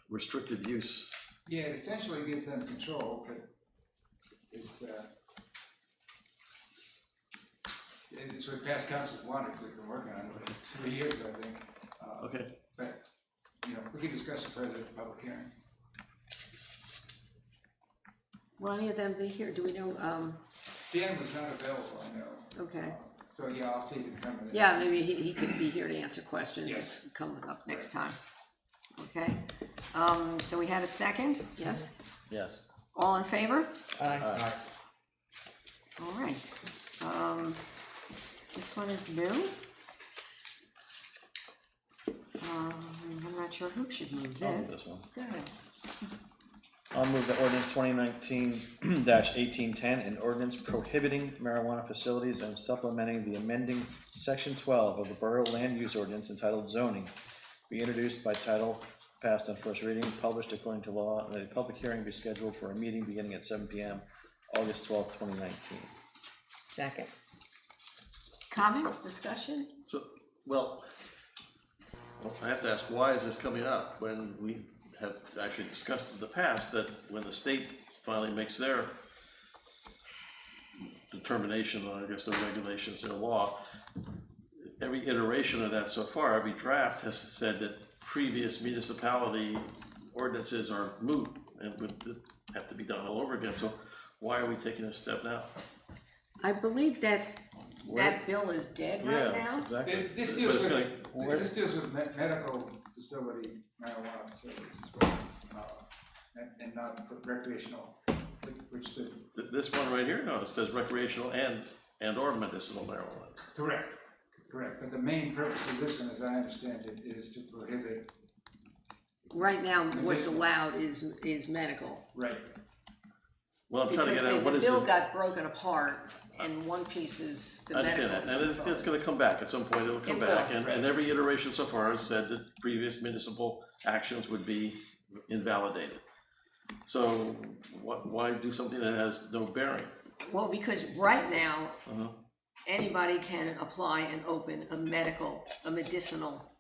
restricted use? Yeah, it essentially gives them control, but it's what past councils wanted, we've been working on it for 3 years, I think. Okay. But, you know, we can discuss it further at the public hearing. Will any of them be here, do we know, Dan was not available, I know. okay. So, yeah, I'll see if he can come in. Yeah, maybe he could be here to answer questions Yes. if it comes up next time. Okay, so we had a second, yes? Yes. All in favor? Aye. All right. This one is new. I'm not sure who should move I'll move this. this one. Go ahead. I'll move the ordinance 2019-1810, an ordinance prohibiting marijuana facilities and supplementing the amending section 12 of the Borough Land Use Ordinance entitled zoning, be introduced by title, passed on first reading, published according to law, and that a public hearing be scheduled for a meeting beginning at 7 p.m., August 12th, 2019. Second. Comments, discussion? So, well, I have to ask, why is this coming up when we have actually discussed in the past that when the state finally makes their determination, or I guess no regulations or law. Every iteration of that so far, every draft has said that previous municipality ordinances are moot and would have to be done all over again, so why are we taking a step now? I believe that bill is dead right now. Exactly. This But it's deals with medical facility, marijuana facilities as well, and not recreational, which the. This one right here, no, it says recreational and or medicinal marijuana. Correct, but the main purpose of this one, as I understand it, is to prohibit. Right now, what's allowed is medical. Right. Well, I'm trying to get at what is the bill this? got broken apart, and one piece is the I medical. understand that, and it's gonna come back, at some point it'll come It back, will. and every iteration so far has said that previous municipal actions would be invalidated. So, why do something that has no bearing? Well, because right now, Uh-huh. anybody can apply and open a medicinal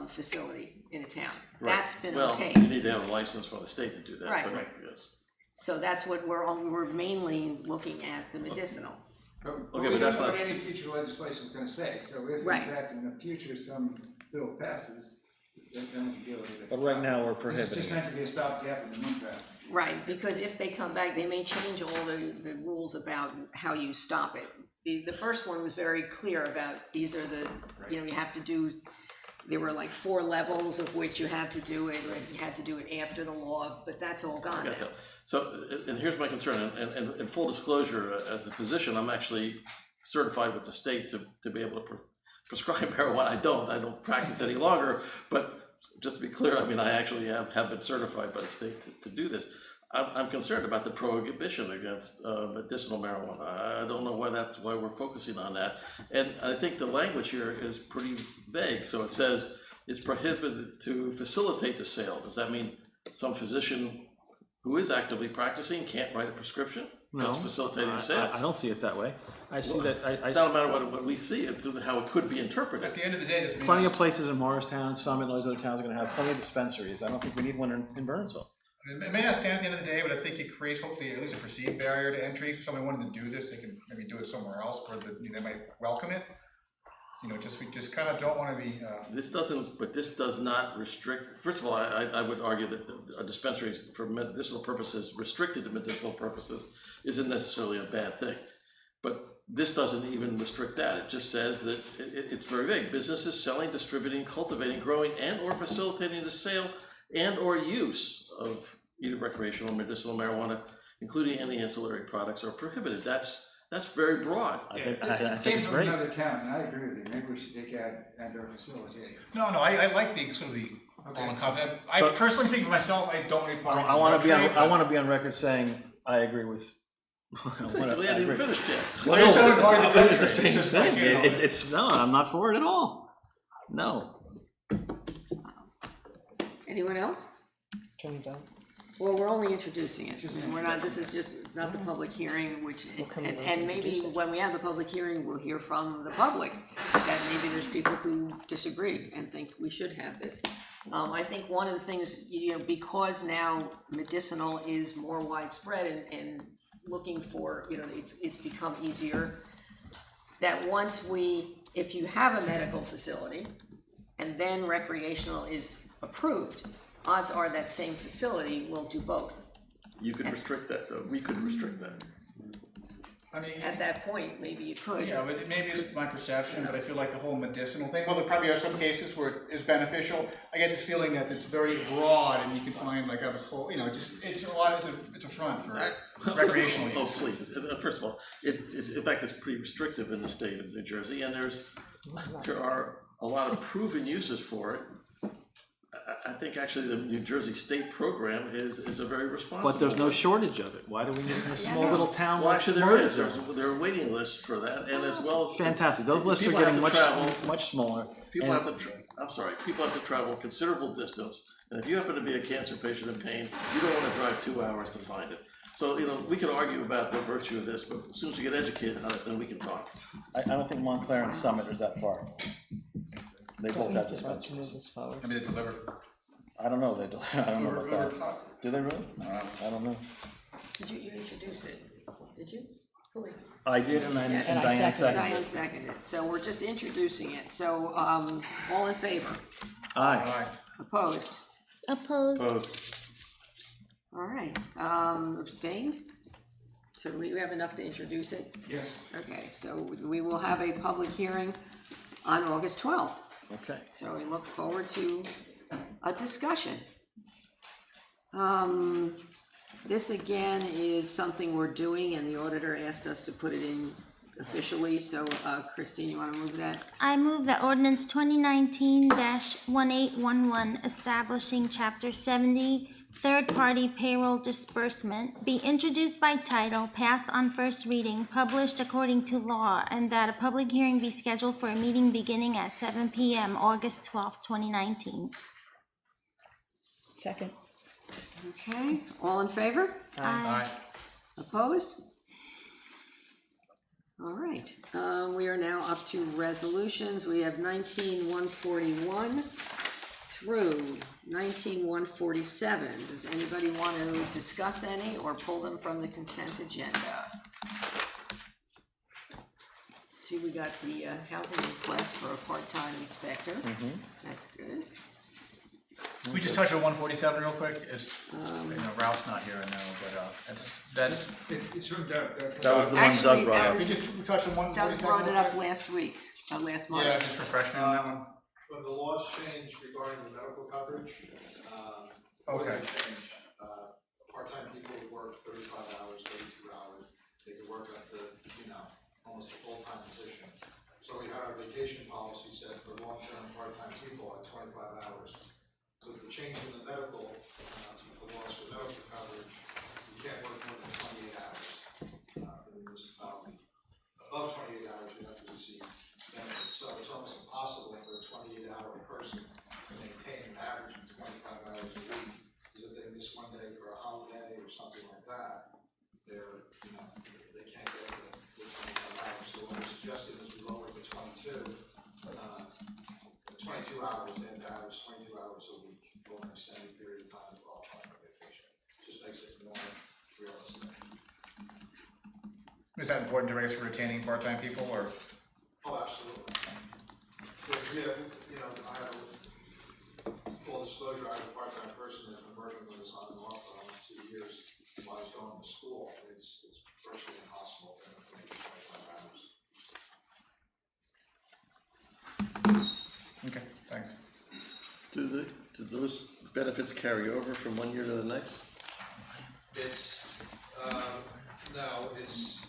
facility in a town. Right. That's been Well, okay. you need to have a license from the state to do that, Right. but yes. So that's what we're mainly looking at, the medicinal. But Okay, we but don't that's know not- what any future legislation is gonna say, so if in Right. fact in the future some bill passes, then we can deal with it. But right now, we're This is prohibiting just it. meant to be a stopgap in the meantime. Right, because if they come back, they may change all the rules about how you stop it. The first one was very clear about, these are the, you know, you have to do, there were like 4 levels of which you had to do it, and you had to do it after the law, but that's all gone I now. got that. So, and here's my concern, and full disclosure, as a physician, I'm actually certified with the state to be able to prescribe marijuana. I don't practice any longer, but just to be clear, I mean, I actually have been certified by the state to do this. I'm concerned about the prohibition against medicinal marijuana. I don't know why we're focusing on that. And I think the language here is pretty vague. So it says it's prohibited to facilitate the sale. Does that mean some physician who is actively practicing can't write a prescription? That's facilitating the sale. I don't see it that way. I see that, It's not a matter of what we see, it's how it could be interpreted. At the end of the day, this means. plenty of places in Morristown, some in those other towns are gonna have plenty of dispensaries. I don't think we need one in Bernardsville. It may not stand at the end of the day, but I think it creates hopefully at least a perceived barrier to entry. If somebody wanted to do this, they can maybe do it somewhere else where they might welcome it. You know, we just kind of don't want to be. This does not restrict, first of all, I would argue that a dispensary for medicinal purposes, restricted to medicinal purposes, isn't necessarily a bad thing. But this doesn't even restrict that, it just says that it's very vague. Businesses selling, distributing, cultivating, growing, and or facilitating the sale and or use of either recreational or medicinal marijuana, including any ancillary products, are prohibited. That's very broad. I It think came it's from great. another town, and I agree with you, maybe we should take out and/or facilitate. No, I like the sort of the all-encompassing. I So- personally think for myself, I don't really want to. I wanna be on record saying, I agree with. We haven't even finished yet. Well, There's no, some part of the it's the country, same it's just like, thing. you know, It's, no, I'm not for it at all. No. Anyone else? Attorney Bell? Well, we're only introducing it, and we're not, this is just not the public hearing, which, and maybe when we have the public hearing, we'll hear from the public that maybe there's people who disagree and think we should have this. I think one of the things, you know, because now medicinal is more widespread and looking for, you know, it's become easier, that once if you have a medical facility and then recreational is approved, odds are that same facility will do both. You could restrict that, though, we could restrict that. I mean, At that point, maybe you could. yeah, but maybe it's my perception, but I feel like the whole medicinal thing, well, there probably are some cases where it is beneficial. I get this feeling that it's very broad and you can find like a whole, you know, it's a front for recreational Oh, use. please, first of all, in fact, it's pretty restrictive in the state of New Jersey, and there are a lot of proven uses for it. I think actually the New Jersey state program is a very responsible. But there's no shortage of it. Why do we need in a small little town Well, like actually, there is, Bernardsville? there are waiting lists for that, and as well as. Fantastic. Those lists are people have getting to travel. much smaller. People And- have to, people have to travel a considerable distance, and if you happen to be a cancer patient in pain, you don't wanna drive 2 hours to find it. So, you know, we can argue about the virtue of this, but as soon as you get educated on it, then we can talk. I don't think Montclair and Summit is that far. They both have dispensaries. I mean, they deliver. I don't know, I don't know about that. Do they really? I don't know. Did you introduce it? Did you? I did, and And I Diane seconded. Diane seconded. seconded, so we're just introducing it, so, all in favor? Aye. Opposed? Opposed? Opposed. All right, abstained? So we have enough to introduce it? Yes. Okay, so we will have a public hearing on August 12th. Okay. So we look forward to a discussion. This again is something we're doing, and the auditor asked us to put it in officially, so Christine, you wanna move that? I move that ordinance 2019-1811 establishing chapter 70 third-party payroll disbursement be introduced by title, passed on first reading, published according to law, and that a public hearing be scheduled for a meeting beginning at 7 p.m. August 12th, 2019. Second. Okay, all in favor? Aye. Opposed? All right, we are now up to resolutions. We have 19-141 through 19-147. Does anybody want to discuss any or pull them from the consent agenda? See, we got the housing request for a part-time inspector. That's good. We just touch on 147 real quick, is, Ralph's not here, I know, but, that's, It's from Doug. That was the one Actually, Doug brought that up. we touch on 147 Doug brought it real up quick? last week, last month. Yeah, just refresh me on that one. When the laws changed regarding the medical coverage, Okay. part-time people would work 35 hours, 32 hours, they could work up to, almost a full-time position. So we had our vacation policy set for long-term part-time people at 25 hours. So the change in the medical, the laws for medical coverage, you can't work more than 28 hours in the municipality. Above 28 hours, you have to receive benefits. So it's almost impossible for a 28-hour person to maintain an average of 25 hours a week. Because if they miss one day for a holiday or something like that, they're, they can't get the 25 hours. So what we're suggesting is we lower the 22 hours, and average 22 hours a week over an extended period of time for all time of vacation. Just makes it more realistic. Is that important to raise for retaining part-time people, or? Oh, absolutely. Which we have, I have a full disclosure, I have a part-time person that's been working with us on and off for almost 2 years while he's going to school. It's virtually impossible for him to make 25 hours. Okay, thanks. Do those benefits carry over from one year to the next? It's, no, it's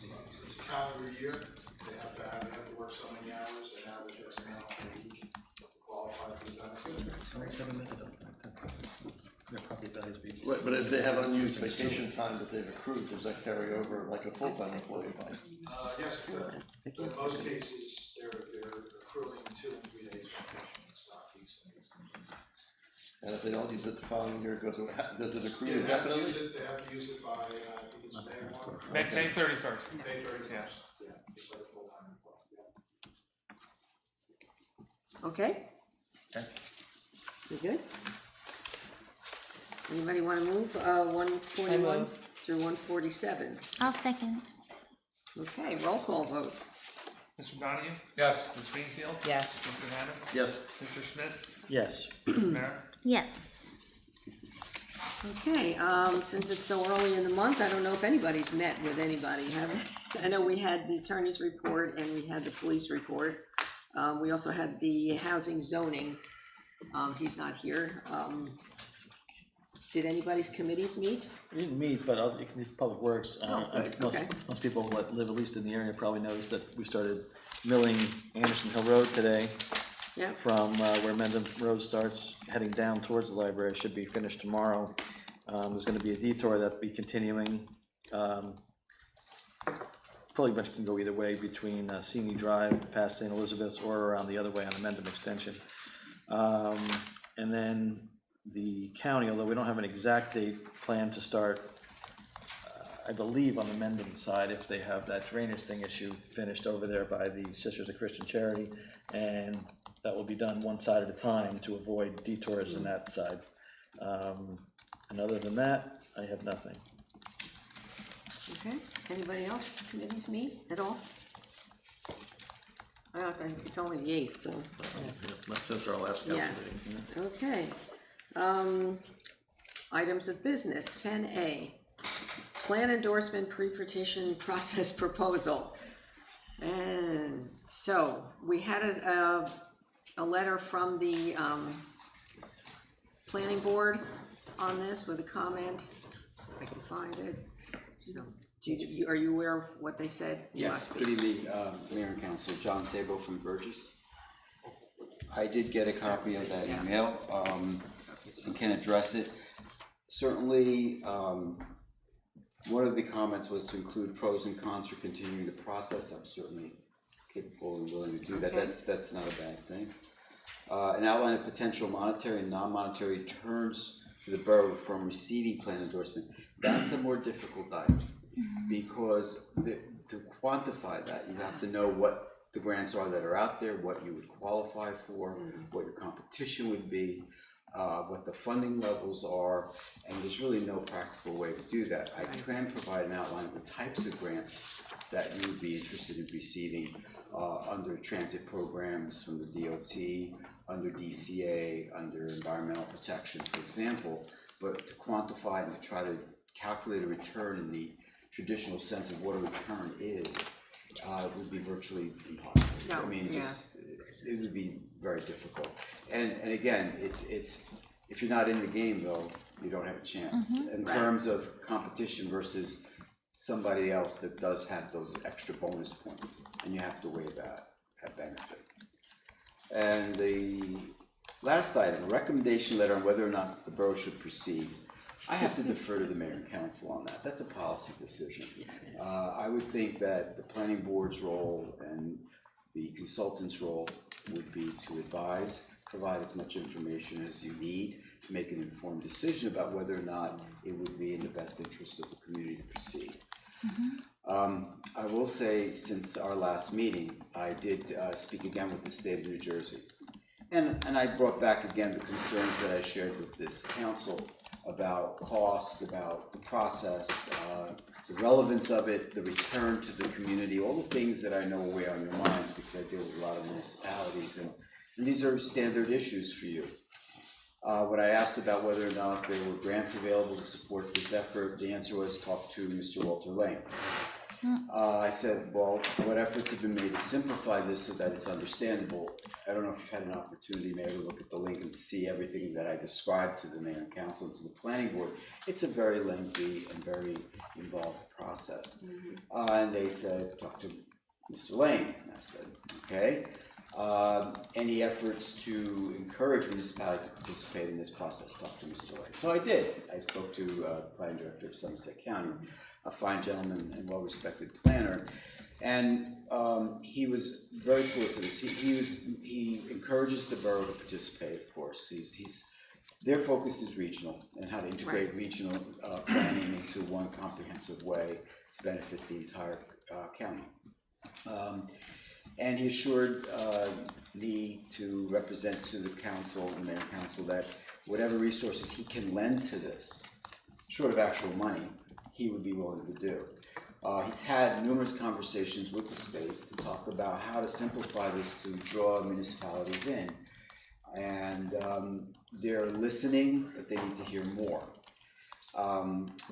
a calendar year. They have to work so many hours, they average X amount per week to qualify for the benefit. Right, but if they have unused vacation time that they've accrued, does that carry over like a full-time employee? Yes, it could. But in most cases, they're accruing 2 and 3 days vacation, it's not weeks and weeks and weeks. And if they don't use it the following year, does it accrue They have to indefinitely? use it, they have to use it by, I think it's May 1. May 31st. May 31st, yeah, just like a full-time employee, yeah. Okay? Okay. You good? Anybody wanna move, 141 through 147? I'll second. Okay, roll call vote. Mr. Donahue? Yes. Ms. Greenfield? Yes. Mr. Hammond? Yes. Mr. Schmidt? Yes. Mr. Mayor? Yes. Okay, since it's so early in the month, I don't know if anybody's met with anybody, have they? I know we had the attorney's report and we had the police report. We also had the housing zoning. He's not here. Did anybody's committees meet? We didn't meet, but Public Works, good, most, okay. most people that live at least in the area probably noticed that we started milling Anderson Hill Road today. Yeah. From where Mendham Road starts, heading down towards the library, should be finished tomorrow. There's gonna be a detour that'll be continuing. Probably much can go either way between Sini Drive past St. Elizabeth's or around the other way on the Mendham extension. And then the county, although we don't have an exact date planned to start, I believe on the Mendham side, if they have that drainage thing issue finished over there by the Sisters of Christian Charity, and that will be done one side at a time to avoid detours on that side. And other than that, I have nothing. Okay. Anybody else, committees meet at all? I think it's only the 8th, so. Not since our last council Yeah. meeting. Okay. Items of business, 10A. Plan endorsement pre-petition process proposal. And so, we had a letter from the, planning board on this with a comment. I can find it. So, are you aware of what they said? Yes, good evening, Mayor and Council, John Sabo from Burgess. I did get a copy of that email, and can address it. Certainly, one of the comments was to include pros and cons for continuing the process. I'm certainly capable and willing to do that. Okay. That's not a bad thing. An outline of potential monetary and non-monetary returns to the borough from receiving plan endorsement. That's a more difficult item, because to quantify that, you have to know what the grants are that are out there, what you would qualify for, what your competition would be, what the funding levels are, and there's really no practical way to do that. I can provide an outline of the types of grants that you would be interested in receiving under transit programs from the DOT, under DCA, under environmental protection, for example, but to quantify and to try to calculate a return in the traditional sense of what a return is, would be virtually impossible. No, I mean, yeah. just, it would be very difficult. And again, it's, if you're not in the game though, you don't have a chance. In terms of competition versus somebody else that does have those extra bonus points, and you have to weigh that benefit. And the last item, a recommendation letter on whether or not the borough should proceed. I have to defer to the mayor and council on that. That's a policy decision. I would think that the planning board's role and the consultant's role would be to advise, provide as much information as you need to make an informed decision about whether or not it would be in the best interest of the community to proceed. I will say, since our last meeting, I did speak again with the state of New Jersey. And I brought back again the concerns that I shared with this council about cost, about the process, the relevance of it, the return to the community, all the things that I know weigh on your minds, because I deal with a lot of municipalities, and these are standard issues for you. When I asked about whether or not there were grants available to support this effort, the answer was talk to Mr. Walter Lane. I said, well, what efforts have been made to simplify this so that it's understandable? I don't know if you've had an opportunity maybe to look at the link and see everything that I described to the mayor and council and to the planning board. It's a very lengthy and very involved process. And they said, talk to Mr. Lane. And I said, okay. Any efforts to encourage municipalities to participate in this process? Talk to Mr. Lane. So I did. I spoke to the planning director of Somerset County, a fine gentleman and well-respected planner, and he was very solicitous. He encourages the borough to participate. Of course, their focus is regional and how to integrate regional planning into one comprehensive way to benefit the entire county. And he assured me to represent to the council, the mayor and council, that whatever resources he can lend to this, short of actual money, he would be willing to do. He's had numerous conversations with the state to talk about how to simplify this to draw municipalities in. And they're listening, but they need to hear more.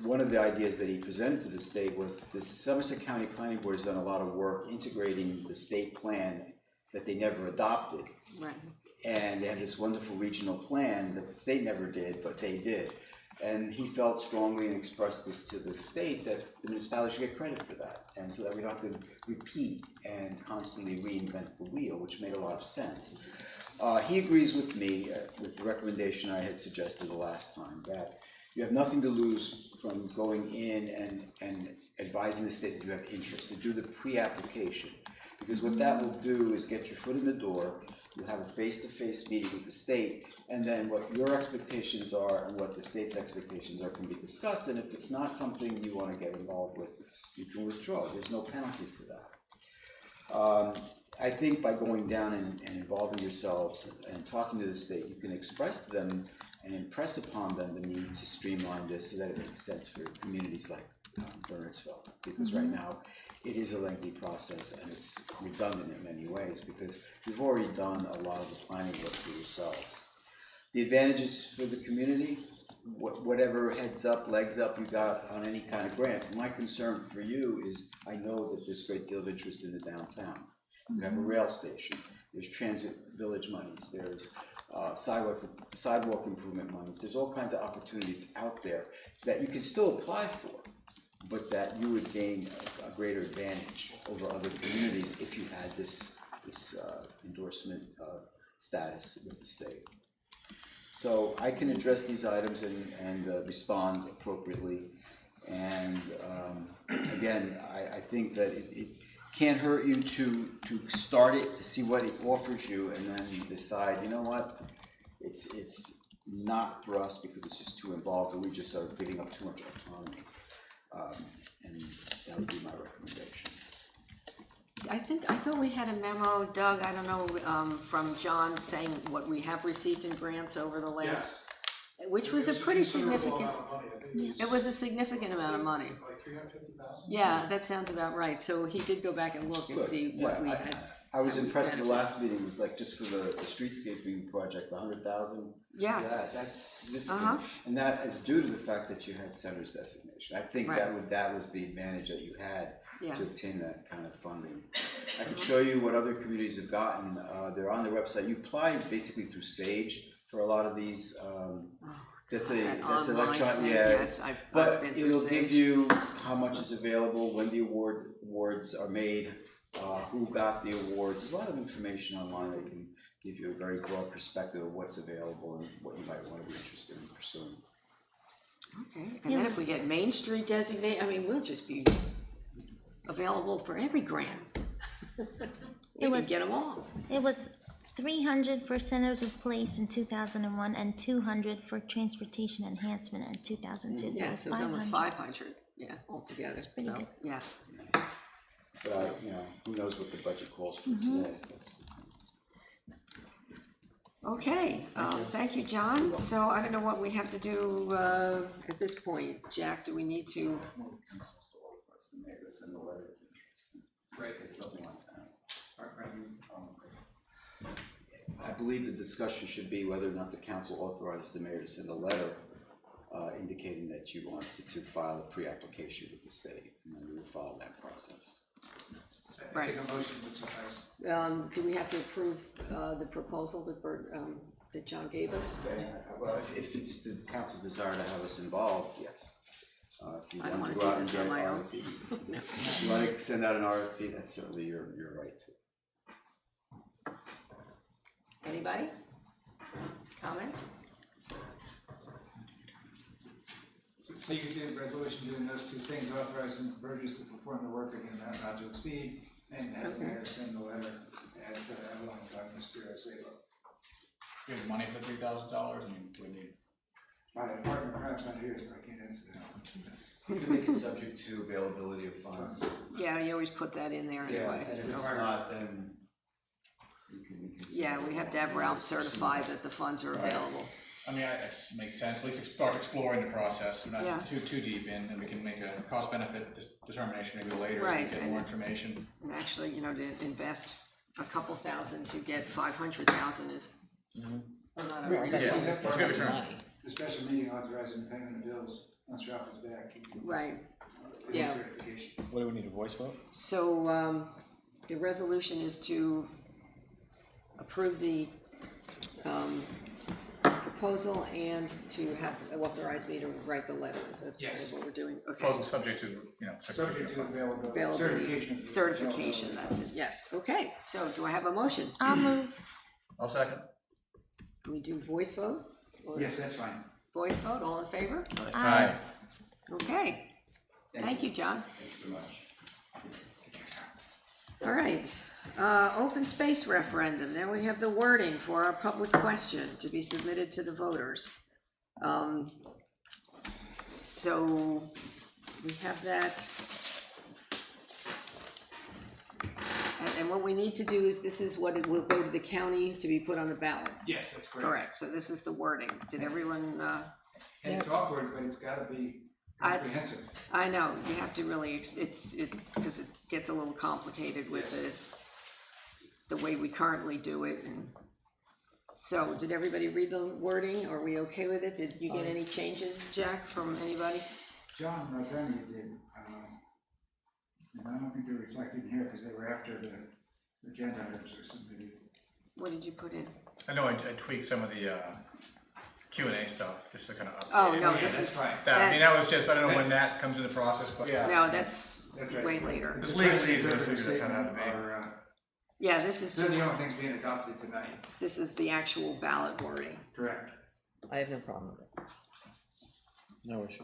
One of the ideas that he presented to the state was that the Somerset County Planning Board has done a lot of work integrating the state plan that they never adopted. Right. And they had this wonderful regional plan that the state never did, but they did. And he felt strongly and expressed this to the state that the municipality should get credit for that. And so that we don't have to repeat and constantly reinvent the wheel, which made a lot of sense. He agrees with me with the recommendation I had suggested the last time, that you have nothing to lose from going in and advising the state that you have interest, to do the pre-application. Because what that will do is get your foot in the door, you'll have a face-to-face meeting with the state, and then what your expectations are and what the state's expectations are can be discussed, and if it's not something you want to get involved with, you can withdraw. There's no penalty for that. I think by going down and involving yourselves and talking to the state, you can express to them and impress upon them the need to streamline this so that it makes sense for communities like Bernardsville, because right now, it is a lengthy process and it's redundant in many ways, because you've already done a lot of the planning work for yourselves. The advantages for the community, whatever heads up, legs up you got on any kind of grants. My concern for you is, I know that there's a great deal of interest in the downtown. You have a rail station, there's transit village monies, there's sidewalk improvement monies, there's all kinds of opportunities out there that you can still apply for, but that you would gain a greater advantage over other communities if you had this endorsement status with the state. So I can address these items and respond appropriately. And again, I think that it can't hurt you to start it, to see what it offers you, and then decide, you know what, it's not for us because it's just too involved, or we just are giving up too much autonomy. And that would be my recommendation. I thought we had a memo, Doug, I don't know, from John saying what we have received in grants over the last, which was a pretty significant, it was a significant amount of money. Like 350,000? Yeah, that sounds about right, so he did go back and look and see what we had. I was impressed in the last meeting, it was like just for the streetscaping project, 100,000. Yeah. That's significant, and that is due to the fact that you had center's designation. I think that was the advantage that you had to obtain that kind of funding. I can show you what other communities have gotten. They're on their website. You apply basically through Sage for a lot of these. That's electronic, yes, but it'll give you how much is available, when the awards are made, who got the awards. There's a lot of information online that can give you a very broad perspective of what's available and what you might want to be interested in pursuing. Okay, and then if we get Main Street designated, I mean, we'll just be available for every grant. We can get them all. It was 300 for centers of place in 2001 and 200 for transportation enhancement in 2002. Yeah, so it was almost 500, altogether. That's pretty good. Yeah. But who knows what the budget calls for today. That's the thing. Okay, thank you, John. So I don't know what we have to do at this point. Jack, do we need to? Right, something like that. I believe the discussion should be whether or not the council authorizes the mayor to send a letter indicating that you want to file a pre-application with the state, and then we will follow that process. I think a motion would suffice. Do we have to approve the proposal that John gave us? Well, if it's the council's desire to have us involved, yes. If you I don't want to wanna go out do and this get on an my own. RFP, if you want to send out an RFP, that's certainly your right to. Anybody? Comments? So you did a resolution doing those two things, authorizing Burgess to perform the work again, not to exceed, and have the mayor send the letter as outlined by Mr. Sabo. You have money for $3,000, I mean, we need. My partner perhaps not here, so I can't answer that. You can make it subject to availability of funds. Yeah, you always put that in there anyway. And if it's not, then you can Yeah, we have to have Ralph certify that the funds are available. I mean, it makes sense, at least start exploring the process, not Yeah. too deep in, and we can make a cost-benefit determination maybe later as Right, we get and more it's- information. And actually, to invest a couple thousand to get 500,000 is not unreasonable. It's a good return. The special meeting authorizing the payment of bills once Ralph is back. Right, Bill yeah. certification. What do we need, a voice vote? So, the resolution is to approve the, proposal and to have, authorize me to write the letter. Is that Yes. what we're doing? Okay. Proposal subject to, Subject to availability. Availability, certification, that's it, yes. Okay, so do I have a motion? I'll move. I'll second. Can we do voice vote? Or Yes, that's fine. Voice vote, all in favor? Aye. Okay, thank you, John. Thank you very much. All right, open space referendum, now we have the wording for our public question to be submitted to the voters. So, we have that. And what we need to do is, this is what it will go to the county to be put on the ballot. Yes, that's correct. Correct, so this is the wording, did everyone, And it's awkward, but it's gotta be comprehensive. I know, you have to really, because it gets a little complicated with the way we currently do it, and so, did everybody read the wording? Are we okay with it? Did you get any changes, Jack, from anybody? John Rodani did, and I don't think they're reflected in here, because they were after the agenda items or something. What did you put in? I know I tweaked some of the Q&A stuff, just to kind of update. Oh, no, it. this That's is, fine. I mean, that was just, I don't know when that comes into the process, but yeah. no, that's right. way later. Because legally, they're gonna figure that kind of out to be. Yeah, this is They're just, the only things being adopted tonight. this is the actual ballot wording. Correct. I have no problem with it. No issue.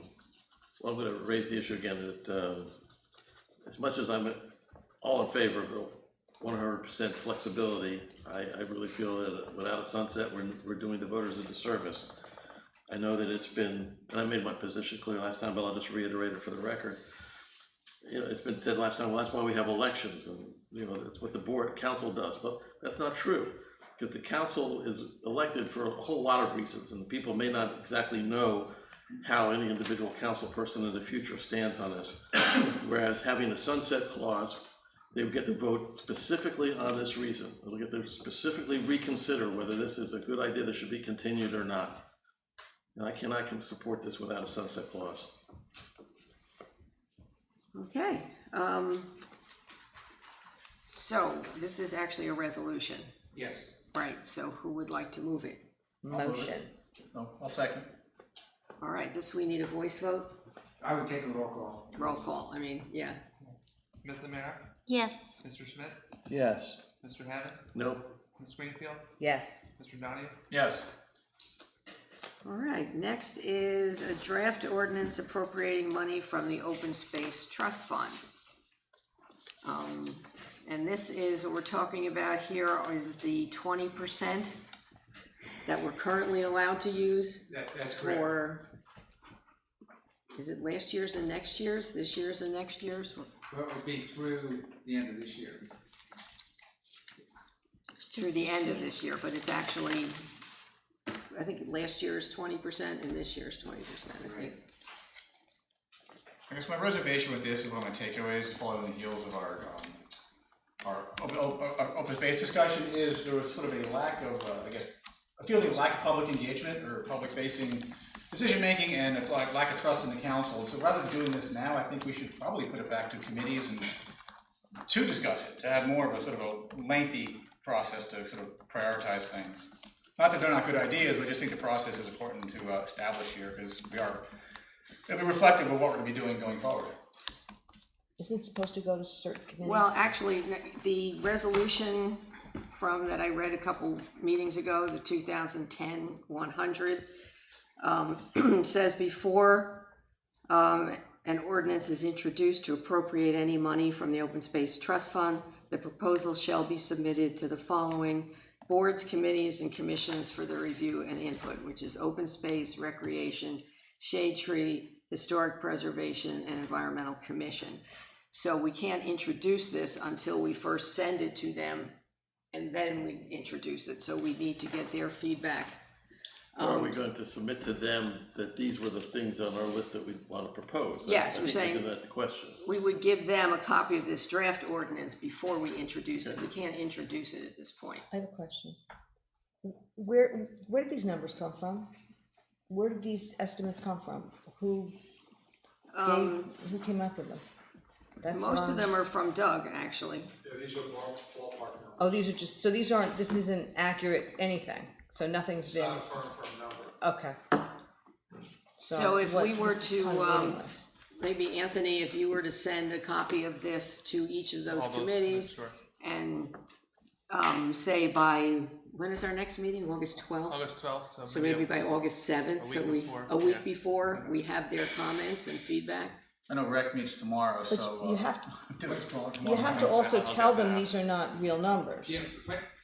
Well, I'm gonna raise the issue again that, as much as I'm all in favor of the 100% flexibility, I really feel that without a sunset, we're doing the voters a disservice. I know that it's been, and I made my position clear last time, but I'll just reiterate it for the record. You know, it's been said last time, well, that's why we have elections, and, you know, that's what the council does, but that's not true. Because the council is elected for a whole lot of reasons, and people may not exactly know how any individual council person in the future stands on this. Whereas having a sunset clause, they would get to vote specifically on this reason. They'll get to specifically reconsider whether this is a good idea that should be continued or not. And I cannot support this without a sunset clause. Okay, so this is actually a resolution, Yes. right? So who would like to move it? Motion. No, I'll second. All right, this, we need a voice vote, I would take a roll call. roll call, I mean, yeah. Ms. Lemire, Yes. Mr. Schmidt, Yes. Mr. Hammond, No, Ms. Greenfield, Yes. Mr. Donahue. Yes. All right, next is a draft ordinance appropriating money from the Open Space Trust Fund. And this is, what we're talking about here is the 20% that we're currently allowed to use That's correct. for, is it last year's and next year's, this year's and next year's? Well, it would be through the end of this year. Through the end of this year, but it's actually, I think last year is 20% and this year is 20%, I think. I guess my reservation with this is one of my takeaways, following the heels of our open space discussion, is there was sort of a lack of, I guess, a feeling of lack of public engagement or public-facing decision-making and a lack of trust in the council. So rather than doing this now, I think we should probably put it back to committees and to discuss it, to have more of a sort of a lengthy process to sort of prioritize things. Not that they're not good ideas, but I just think the process is important to establish here, because it'll be reflective of what we're gonna be doing going forward. Isn't it supposed to go to certain committees? Well, actually, the resolution from that I read a couple meetings ago, the 2010-100, says before an ordinance is introduced to appropriate any money from the Open Space Trust Fund, the proposal shall be submitted to the following boards, committees, and commissions for their review and input, which is open space, recreation, shade tree, historic preservation, and environmental commission. So we can't introduce this until we first send it to them, and then we introduce it, so we need to get their feedback. or are we going to submit to them that these were the things on our list that we want to propose? Yes, I we're think, saying- isn't that the question? We would give them a copy of this draft ordinance before we introduce it. We can't introduce it at this point. I have a question. Where did these numbers come from? Where did these estimates come from? Who came up with them? That's what Most of I'm- them are from Doug, actually. Yeah, these are ballpark numbers. Oh, these are just, so this isn't accurate anything, so nothing's It's been, not a firm number. okay. So if we were this is to, kind of meaningless. maybe Anthony, if you were to send a copy of this to each of those All those, committees sure. and, say by, when is our next meeting? August 12th? August 12th, So maybe by August a 7th, so week before, a week yeah. before, we have their comments and feedback. I know rec meets tomorrow, But so. you have do it tomorrow. You have to also tell them these are not real numbers. Yeah,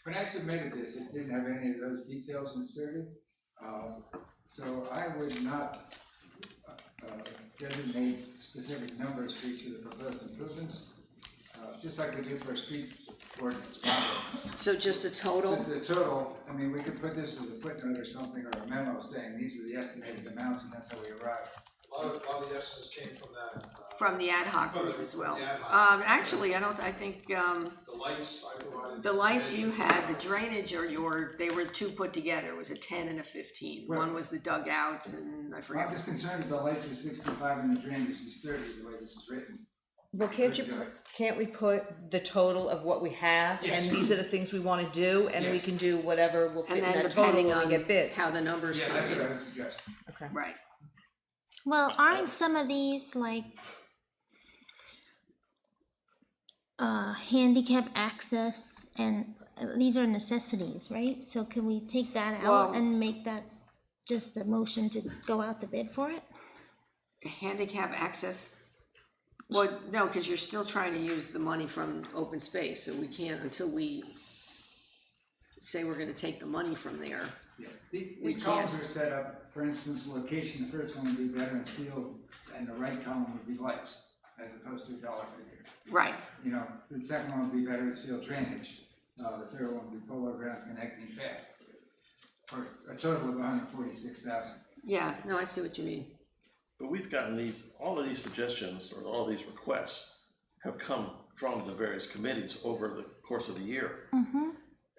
when I submitted this, it didn't have any of those details inserted. So I would not designate specific numbers for each of the proposed improvements, just like we do for a street ordinance. So just a total? The total, I mean, we could put this as a footnote or something, or a memo saying these are the estimated amounts, and that's how we arrived. A lot of the estimates came from that. From the ad hoc From the- group as well. from the ad hoc. Actually, I think, The lights, I provided. the lights you had, the drainage they were two put together, it was a 10 and a 15. One was the dugouts and I I'm forget. just concerned that the lights are 65 and the drainage is 30, the way this is written. Well, can't we put the total of what we have, Yes. and these are the things we wanna do, and we Yes. can do whatever will fit And in then that total depending when on we get bids? how the numbers Yeah, come that's what I in. would suggest. Okay. Right. Well, aren't some of these like handicap access, and these are necessities, right? So can we take that out Well- and make that just a motion to go out to bid for it? Handicap access? Well, no, because you're still trying to use the money from open space, so we can't, until we say we're gonna take the money from there. Yeah. We These columns can't. are set up, for instance, location, the first one would be Veterans Field, and the right column would be lights, as opposed to a dollar figure. Right, You know, the second one would be Veterans Field drainage, the third one would be polo grounds connecting path, for a total of 146,000. yeah, no, I see what you mean. But we've gotten all of these suggestions, or all these requests, have come from the various committees over the course of the year. Mm-hmm.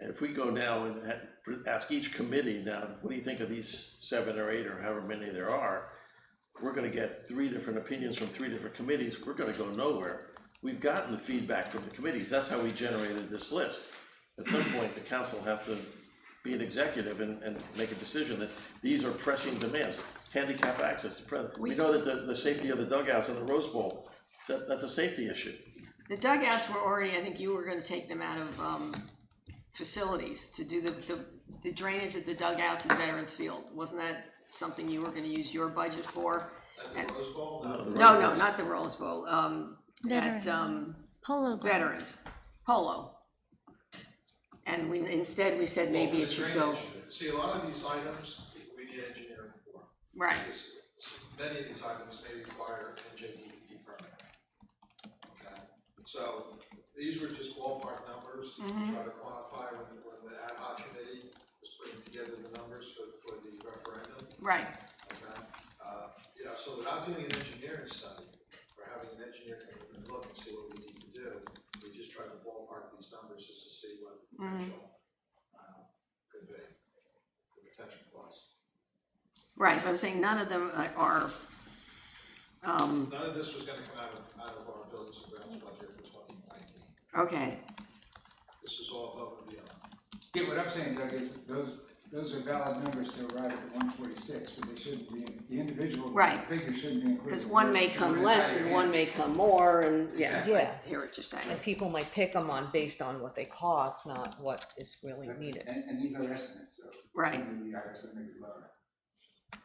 And if we go now and ask each committee now, what do you think of these 7 or 8 or however many there are? We're gonna get 3 different opinions from 3 different committees, we're gonna go nowhere. We've gotten the feedback from the committees, that's how we generated this list. At some point, the council has to be an executive and make a decision that these are pressing demands. Handicap access, we know that the safety of the dugouts in the Rose Bowl, that's a safety issue. The dugouts were already, I think you were gonna take them out of, facilities to do the drainage at the dugouts in Veterans Field. Wasn't that something you were gonna use your budget for? At the Rose Bowl? No, not the Rose Bowl, Veterans. at, Polo ground. Veterans, Polo. And instead we said maybe it should go, See, a lot of these items, we need engineering for. right, Because many of these items may require an NJDEP permit. Okay, so these were just ballpark numbers, to try to quantify when the ad hoc committee was putting together the numbers for the referendum. right. Okay, so without doing an engineering study, or having an engineer come in and look and see what we need to do, we just try to ballpark these numbers just to see what the potential, could be, the potential cost. Right, but I'm saying none of them are, None of this was gonna come out of our buildings and grounds budget for 2019. okay, This is all above and beyond. Yeah, what I'm saying, Doug, is those are valid numbers to arrive at the 146, but they shouldn't be, the individual Right. figure shouldn't be included. because one may come less and one may come more, and, yeah, Yeah. I hear what you're saying. And people might pick them based on what they cost, not what is really needed. And these are estimates, so. Right. some of the items that may be lower.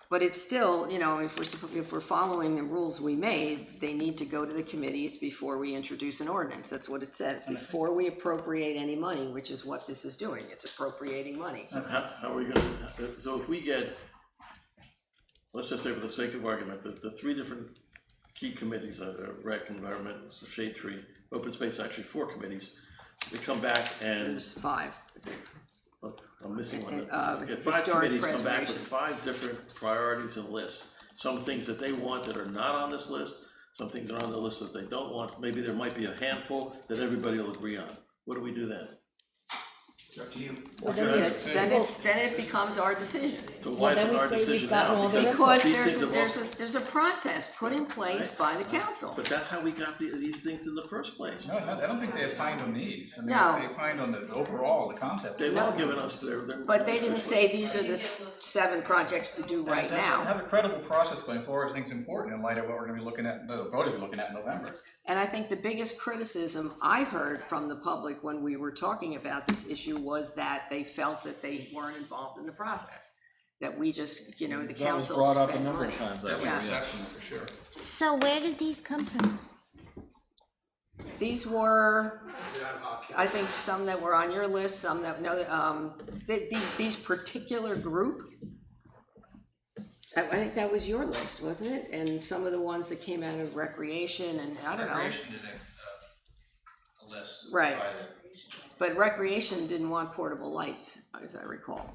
But it's still, if we're following the rules we made, they need to go to the committees before we introduce an ordinance. That's what it says, before we appropriate any money, which is what this is doing. It's appropriating money. How are we gonna, so if we get, let's just say for the sake of argument, the 3 different key committees, rec, environment, shade tree, open space, actually 4 committees, they come back and, There's 5. I'm missing one. And, Okay, 5 historic committees come back with preservation. 5 different priorities and lists. Some things that they want that are not on this list, some things are on the list that they don't want. Maybe there might be a handful that everybody will agree on. What do we do then? It's up to you. Well, Then it becomes our decision. So why is then it we our say we've decision gotten now? all the Because these things have all- there's a process put in place by the council. But that's how we got these things in the first place. No, I don't think they opined on these. I mean, No. they opined on the overall, the concept. They've all given us their. But they didn't say these are the 7 projects to do right now. Have a credible process going forward, I think is important in light of what we're gonna be looking at, the vote is looking at in November. And I think the biggest criticism I heard from the public when we were talking about this issue was that they felt that they weren't involved in the process. That we just, the That was council brought up a spent number money. of times. That was Yeah. perception, for sure. So where did these come from? These were, The ad hoc I think, some that were on your list, some that, no, these particular group, I think that was your list, wasn't it? And some of the ones that came out of recreation and, I don't know. Recreation did a list. Right. provided. But recreation didn't want portable lights, as I recall,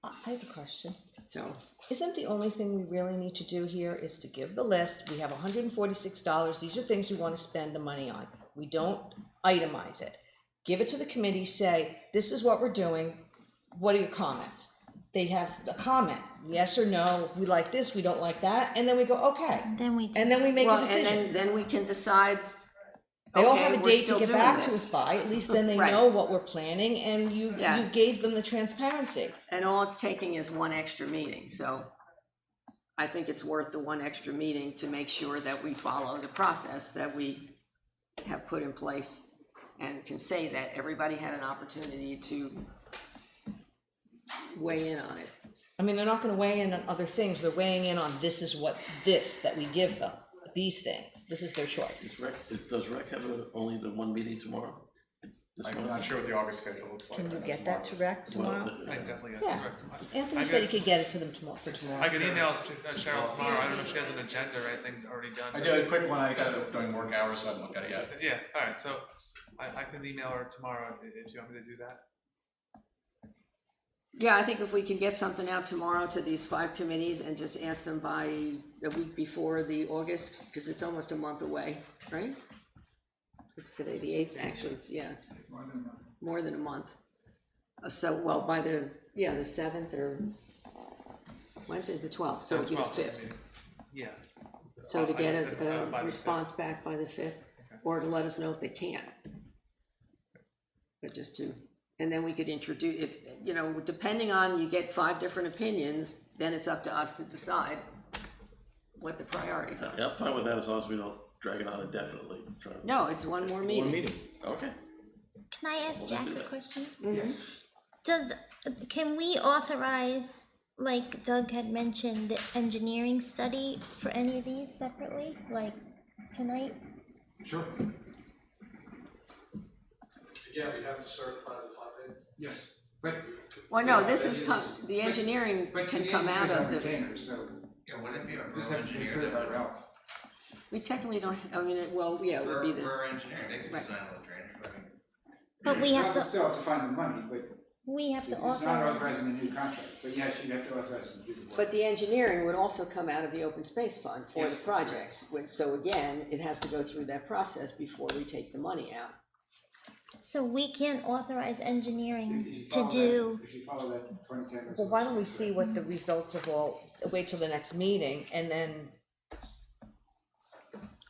I have a question. so. isn't the only thing we really need to do here is to give the list, we have $146, these are things we wanna spend the money on. We don't itemize it. Give it to the committee, say, this is what we're doing, what are your comments? They have a comment, yes or no, we like this, we don't like that, and then we go, okay. Then we And then we make a decision. And then we can decide, They all okay, have a we're date to still get doing back to this. us by, at least then they Right. know what we're planning, and you Yeah. gave them the transparency. And all it's taking is one extra meeting, so I think it's worth the one extra meeting to make sure that we follow the process that we have put in place and can say that everybody had an opportunity to weigh in on it. I mean, they're not gonna weigh in on other things, they're weighing in on this is what, that we give them, these things, this is their choice. Does Rec have only the one meeting tomorrow? I'm not sure what the August schedule looks like. Can you get that to Rec tomorrow? I can definitely get Yeah. it tomorrow. Anthony said he could get it to them tomorrow, for tomorrow. I could email Cheryl tomorrow. I don't know if she has an agenda or anything already done. I did a quick one, I got it during work hours, so I haven't looked at it yet. Yeah, all right, so I can email her tomorrow if you want me to do that. Yeah, I think if we can get something out tomorrow to these 5 committees and just ask them by a week before the August, because it's almost a month away, right? It's today, the 8th, actually, it's more than a month. So, well, by the 7th or Wednesday, the 12th, so it'll be the 5th. Yeah. So to get By a the response back by the 5th, or to let us know if they can't. But just to, and then we could introduce, if, you know, depending on, you get 5 different opinions, then it's up to us to decide what the priorities are. Yeah, I'm fine with that as long as we don't drag it on indefinitely. No, it's one more meeting. One meeting. Okay. Can I ask We'll Jack do a that. question? Mhm. Can we authorize, like Doug had mentioned, the engineering study for any of these separately, like tonight? Sure. Yeah, we'd have to certify the funding. Yes, but. Well, no, this is, the engineering But can the come out engineers of are the, retainers, so. Yeah, wouldn't it be our Just borough have to be engineer clear that about would? Ralph. we technically don't, I mean, well, yeah, it would be the, Borough engineer, they could Right. design all the drainage, but I mean. But we have to, Still have to find the money, but we have it's to not authorize. authorizing a new contract, but yes, you'd have to authorize them to do the work. but the engineering would also come out of the open space fund for the Yes, that's right. projects. So again, it has to go through that process before we take the money out. So we can't authorize engineering If you to follow do, that- If you follow that 2010. Well, why don't we see what the results of wait till the next meeting, and then,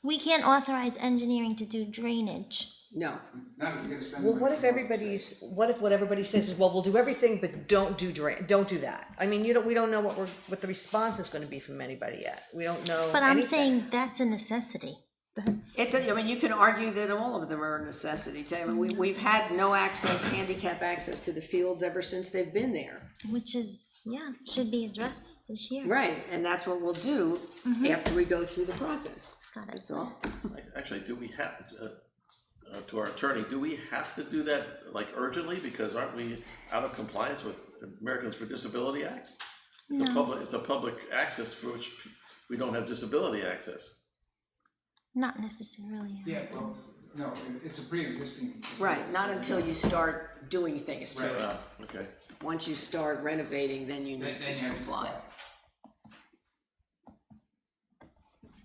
we can't authorize engineering to do drainage. No, Not if you're gonna spend. well, the what money if from open everybody's, space. what everybody says is, well, we'll do everything, but don't do that. I mean, we don't know what the response is gonna be from anybody yet, we don't know But I'm anything. saying that's a necessity. That's, I mean, you can argue that all of them are a necessity. I mean, we've had no access, handicap access to the fields ever since they've been there. which is, yeah, should be addressed this year. Right, and that's what we'll do after we go through the process. Got it. That's all. Actually, do we have, to our attorney, do we have to do that like urgently? Because aren't we out of compliance with Americans for Disability Act? It's a public access for which we don't have disability access. Not necessarily. Yeah, well, no, it's a pre-existing. Right, not until you start doing things to it. Okay. Once you start renovating, then you need Then you to have to comply. comply.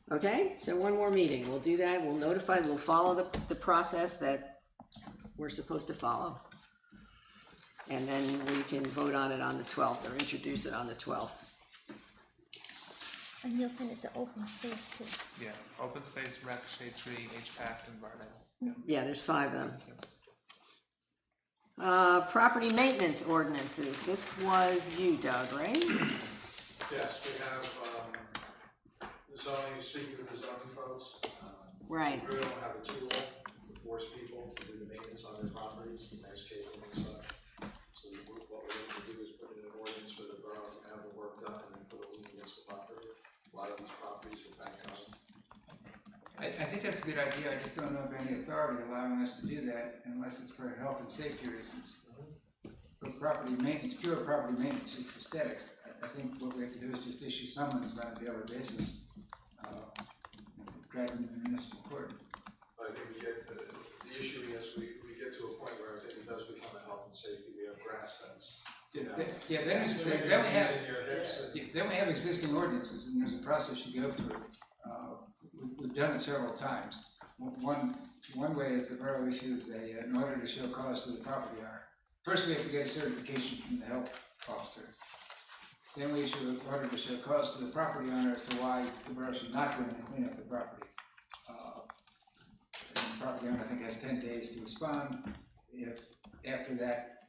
Okay, so one more meeting, we'll do that, we'll notify, we'll follow the process that we're supposed to follow. And then we can vote on it on the 12th, or introduce it on the 12th. And you'll send it to open space too. Yeah, open space, rec, shade tree, HPAC, environmental. Yeah, there's 5 of them. Property maintenance ordinances, this was you, Doug, right? Yes, we have, the zoning, speaking with the zoning folks. Right. We really don't have a tool to force people to do the maintenance on their properties, landscaping and such. So what we're going to do is put in an ordinance for the borough to have the work done and then put a lien against the property. A lot of these properties are back on. I think that's a good idea, I just don't know of any authority allowing us to do that unless it's for health and safety reasons. For property maintenance, pure property maintenance, just aesthetics, I think what we have to do is just issue summons on a daily basis, drag them to municipal court. I think we get, the issue is we get to a point where I think it does become a health and safety, we have grass that's, you know. Yeah, then we have. Using your hip Then we have existing ordinances, and there's a process you go through. We've done it several times. One way is the borough issues an order to show cause to the property owner. First, we have to get a certification from the health officer. Then we issue an order to show cause to the property owner as to why the borough should not go in and clean up the property. And the property owner, I think, has 10 days to respond. If after that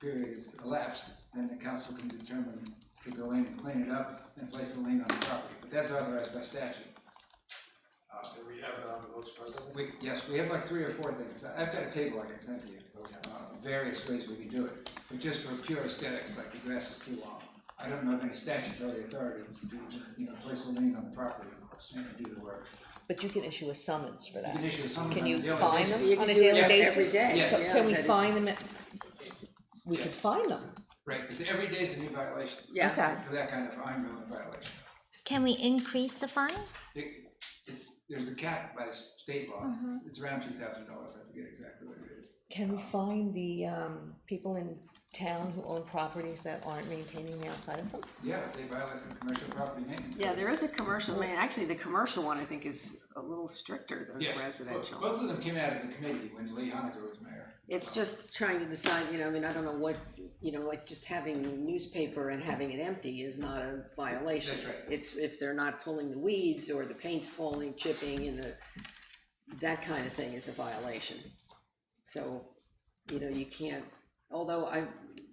period is elapsed, then the council can determine to go in and clean it up and place a lien on the property. But that's authorized by statute. And we have that on the books presently? Yes, we have like 3 or 4 things. I've got a table I can send to you. Various ways we can do it. But just for pure aesthetics, like the grass is too long. I don't know of any statutory authority to, place a lien on the property and do the work. But you can issue a summons for that. You can issue a summons Can on a you daily fine basis. them You on can a do it daily every basis? day. Yes. Can we Yeah. fine them we could fine them. Right, because every day is a new violation. Yeah. Okay. For that kind of ongoing violation. Can we increase the fine? There's a cap by state law. It's around $2,000. I forget exactly what it is. Can we fine the people in town who own properties that aren't maintaining the outside of them? Yeah, if they violate the commercial property maintenance. Yeah, there is a commercial, actually, the commercial one, I think, is a little stricter than the Yes, residential. both of them came out of the committee when Lee Honaker was mayor. It's just trying to decide, I don't know what, like just having the newspaper and having it empty is not a violation. That's right. It's if they're not pulling the weeds or the paint's falling, chipping, and that kind of thing is a violation. So, you can't, although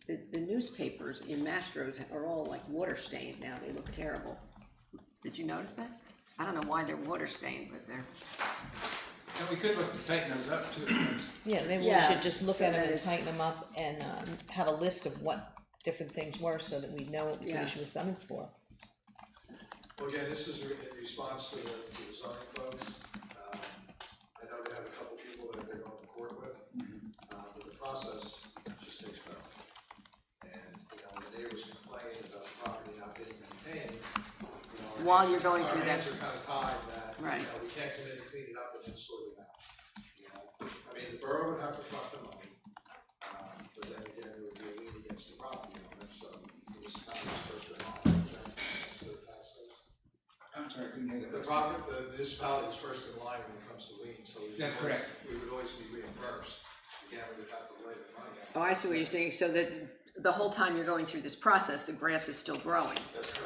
the newspapers in Mastro's are all like water stained now, they look terrible. Did you notice that? I don't know why they're water stained, but they're. And we could look to tighten those up too. Yeah, maybe we should just look at them and tighten them up and have a list of what different things were so that we know what we can issue a summons for. Well, again, this is in response to the zoning folks. I know they have a couple people that they're going to court with, but the process just takes forever. And, when the neighbors complain about the property not being maintained, While you're going through that. Our hands are kind of tied that, Right. we can't come in and clean it up and then sort it out. The borough would have to front the money, but then again, there would be a lien against the property owner, so this kind of supposed to not to the taxes. I'm sorry, I couldn't hear that. The municipality is first in line when it comes to lien, so That's correct. We would always be reimbursed. Again, we would have to lay the money out. Oh, I see what you're saying, so that the whole time you're going through this process, the grass is still growing,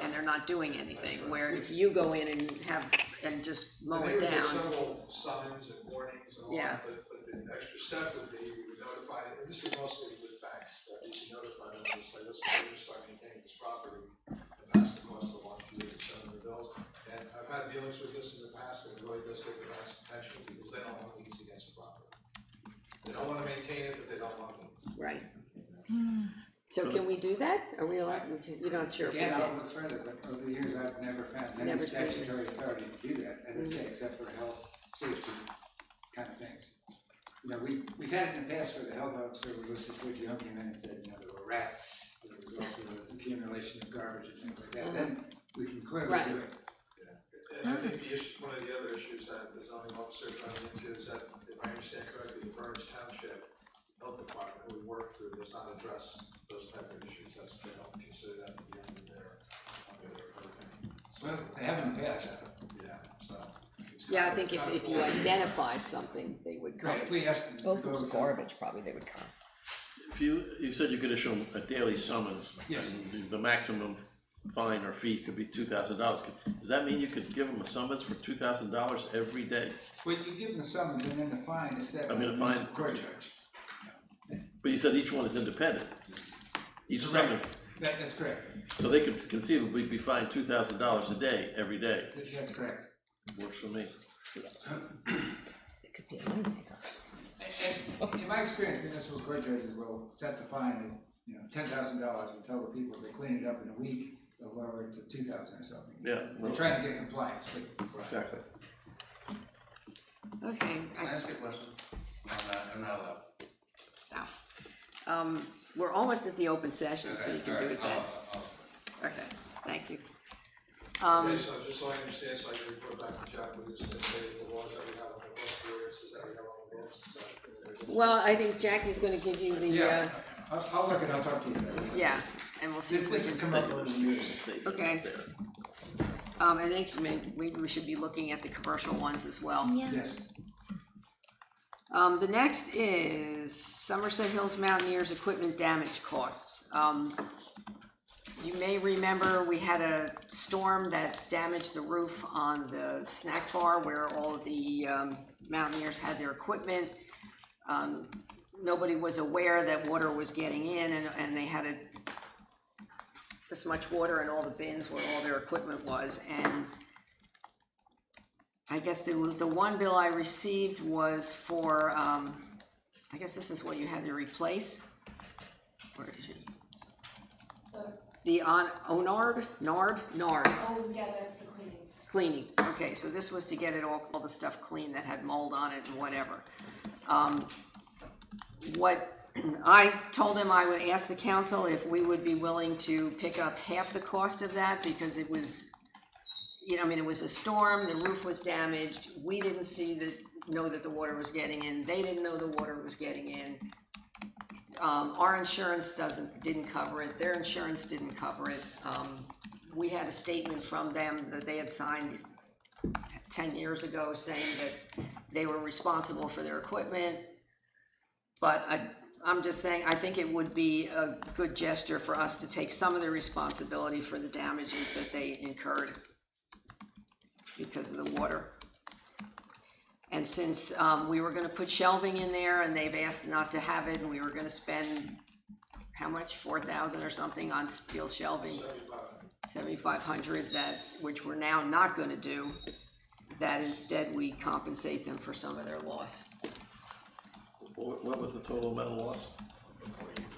and they're not doing anything, where if you go in and just mow it And they would get down. several summons and warnings and all Yeah. that, but the extra step would be, we would notify, and this is mostly with banks, that we can notify them and say, listen, we're gonna start maintaining this property, and pass the cost along to you and send them the bills. And I've had dealings with this in the past, and it really does get the bank's attention, because they don't want liens against the property. They don't wanna maintain it, but they don't want liens. Right. So can we do that? Are we allowed, you're not sure if we Again, I'll can? look further, but over the years, I've never found any Never seen it. statutory authority to do that, as I say, except for health, safety kind of things. We've had it in the past where the health officer would listen to what you came in and said, there were rats, as a result of the accumulation of garbage and things like that, then we can clearly Right. do it. And I think the issue, one of the other issues that the zoning officer is running into is that, if I understand correctly, the Bernardsville Township Health Department, who we work through, does not address those type of issues, they don't consider that to be under their purview. Well, they haven't passed. Yeah, so. Yeah, I think if you identified something, they would come. Right, if we asked them. Well, if it was garbage, probably they would come. If you said you could issue them a daily summons. Yes. And the maximum fine or fee could be $2,000. Does that mean you could give them a summons for $2,000 every day? Well, you give them the summons and then the fine is set. I mean, a fine. Court judge. But you said each one is independent. Each Correct. summons. That's correct. So they could conceivably be fined $2,000 a day, every day. That's correct. Works for me. It could be a moneymaker. And in my experience, municipal court judges will set the fine at, $10,000 and tell the people if they clean it up in a week, they'll lower it to $2,000 or something. Yeah. We're trying to get compliance, but. Exactly. Okay. Can I ask you a question? I'm not allowed. No. We're almost at the open session, so you can do it then. I'll- Okay, thank you. Okay, so just so I understand, so I can report back to Jeff, we're just gonna say the laws that we have on the books, the ordinances that we have on the books. Well, I think Jackie's gonna give you the, I'll look it, I'll talk to you about it. Yeah, and we'll see if we This has can. come up over the years. Okay. And then maybe we should be looking at the commercial ones as well. Yeah. Yes. The next is Somerset Hills Mountaineers equipment damage costs. You may remember we had a storm that damaged the roof on the snack bar where all of the Mountaineers had their equipment. Nobody was aware that water was getting in, and they had this much water in all the bins where all their equipment was. And I guess the one bill I received was for, I guess this is what you had to replace. Where is it? The Nard? Oh, yeah, that's the cleaning. Cleaning, okay, so this was to get it all the stuff clean that had mold on it and whatever. What I told him, I would ask the council if we would be willing to pick up half the cost of that, because it was, you know, I mean, it was a storm, the roof was damaged, we didn't know that the water was getting in, they didn't know the water was getting in. Our insurance didn't cover it, their insurance didn't cover it. We had a statement from them that they had signed 10 years ago saying that they were responsible for their equipment. But I'm just saying, I think it would be a good gesture for us to take some of the responsibility for the damages that they incurred because of the water. And since we were gonna put shelving in there and they've asked not to have it, and we were gonna spend, how much, 4,000 or something on steel shelving? 7,500, which we're now not gonna do, that instead we compensate them for some of their loss. What was the total amount lost?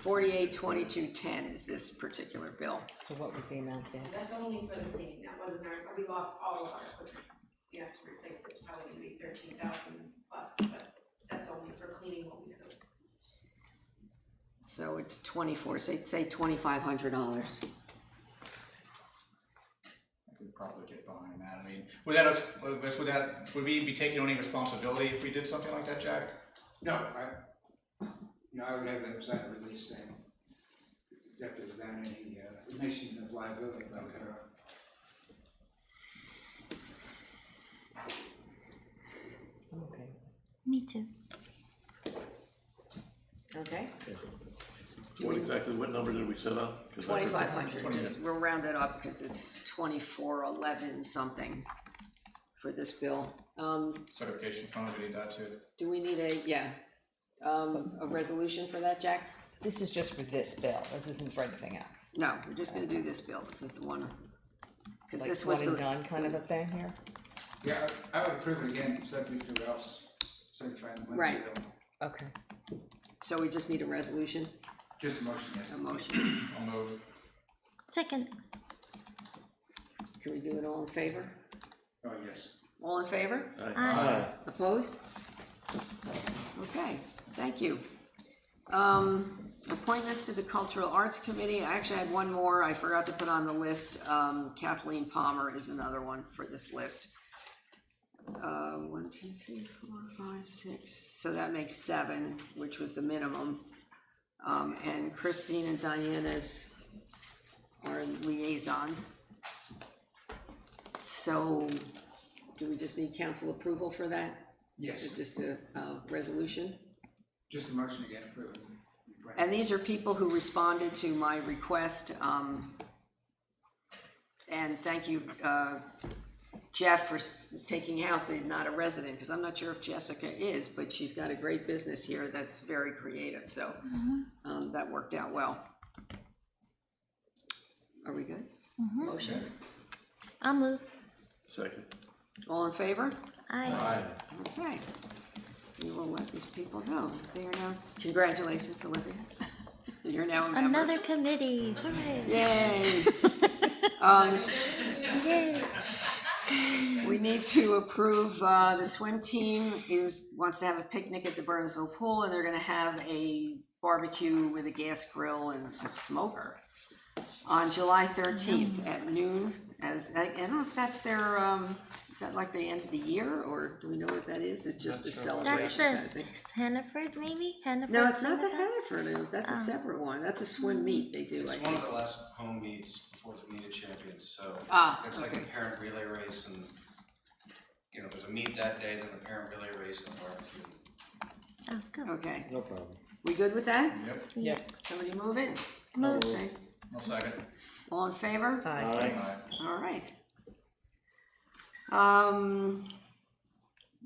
48,2210 is this particular bill. So what would the amount be? That's only for the cleaning, that wasn't we lost all of our equipment. We have to replace it's probably gonna be 13,000 plus, but that's only for cleaning what we could. So it's 24, say $2,500. I could probably get behind that. I mean, would we be taking any responsibility if we did something like that, Jack? No, I would have that side release saying it's accepted without any admission of liability by the borough. Okay. Me too. Okay. So what number did we set up? 2,500, just we'll round it up because it's 2411 something for this bill. Certification fund, we need that too. Do we need a resolution for that, Jack? This is just for this bill, this isn't for anything else. No, we're just gonna do this bill, this is the one, because Like this was one and the. done kind of a thing here? Yeah, I would approve it again, subject to else certifying the money. Right. Okay. So we just need a resolution? Just a motion, yes. A motion. I'll move. Second. Can we do it all in favor? Oh, yes. All in favor? Aye. Opposed? Okay, thank you. Appointments to the Cultural Arts Committee. I actually had one more I forgot to put on the list. Kathleen Palmer is another one for this list. 1, 2, 3, 4, 5, 6. So that makes 7, which was the minimum. And Christine and Diana's are liaisons. So, do we just need council approval for that? Yes. Is it just a resolution? Just a motion again, approve. And these are people who responded to my request, and thank you, Jeff, for taking out the not a resident, because I'm not sure if Jessica is, but she's got a great business here that's very creative, so that worked out well. Are we good? Motion? I'll move. Second. All in favor? Aye. Okay. We will let these people know. They are now, congratulations, Olivia. You're now a member. Another committee. Hooray. Yay. Yay. We need to approve, the swim team wants to have a picnic at the Bernardsville pool, and they're gonna have a barbecue with a gas grill and a smoker on July 13th at noon as, I don't know if that's their, is that like the end of the year, or do we know what that is? It's just a celebration That's kind of the thing. Hannaford, maybe? Hannaford? No, it's not the something like Hannaford, that's a separate one, that's a swim meet they do, I It's one think. of the last home meets before the meet of champions, so it's like a Okay. parent relay race, and you know, there's a meet that day, then a parent relay race, and barbecue. that? Oh, good. Okay, No problem. we good with that? Yep. Yep. Somebody move it? Move. Okay. I'll second. All in favor? Aye. All right.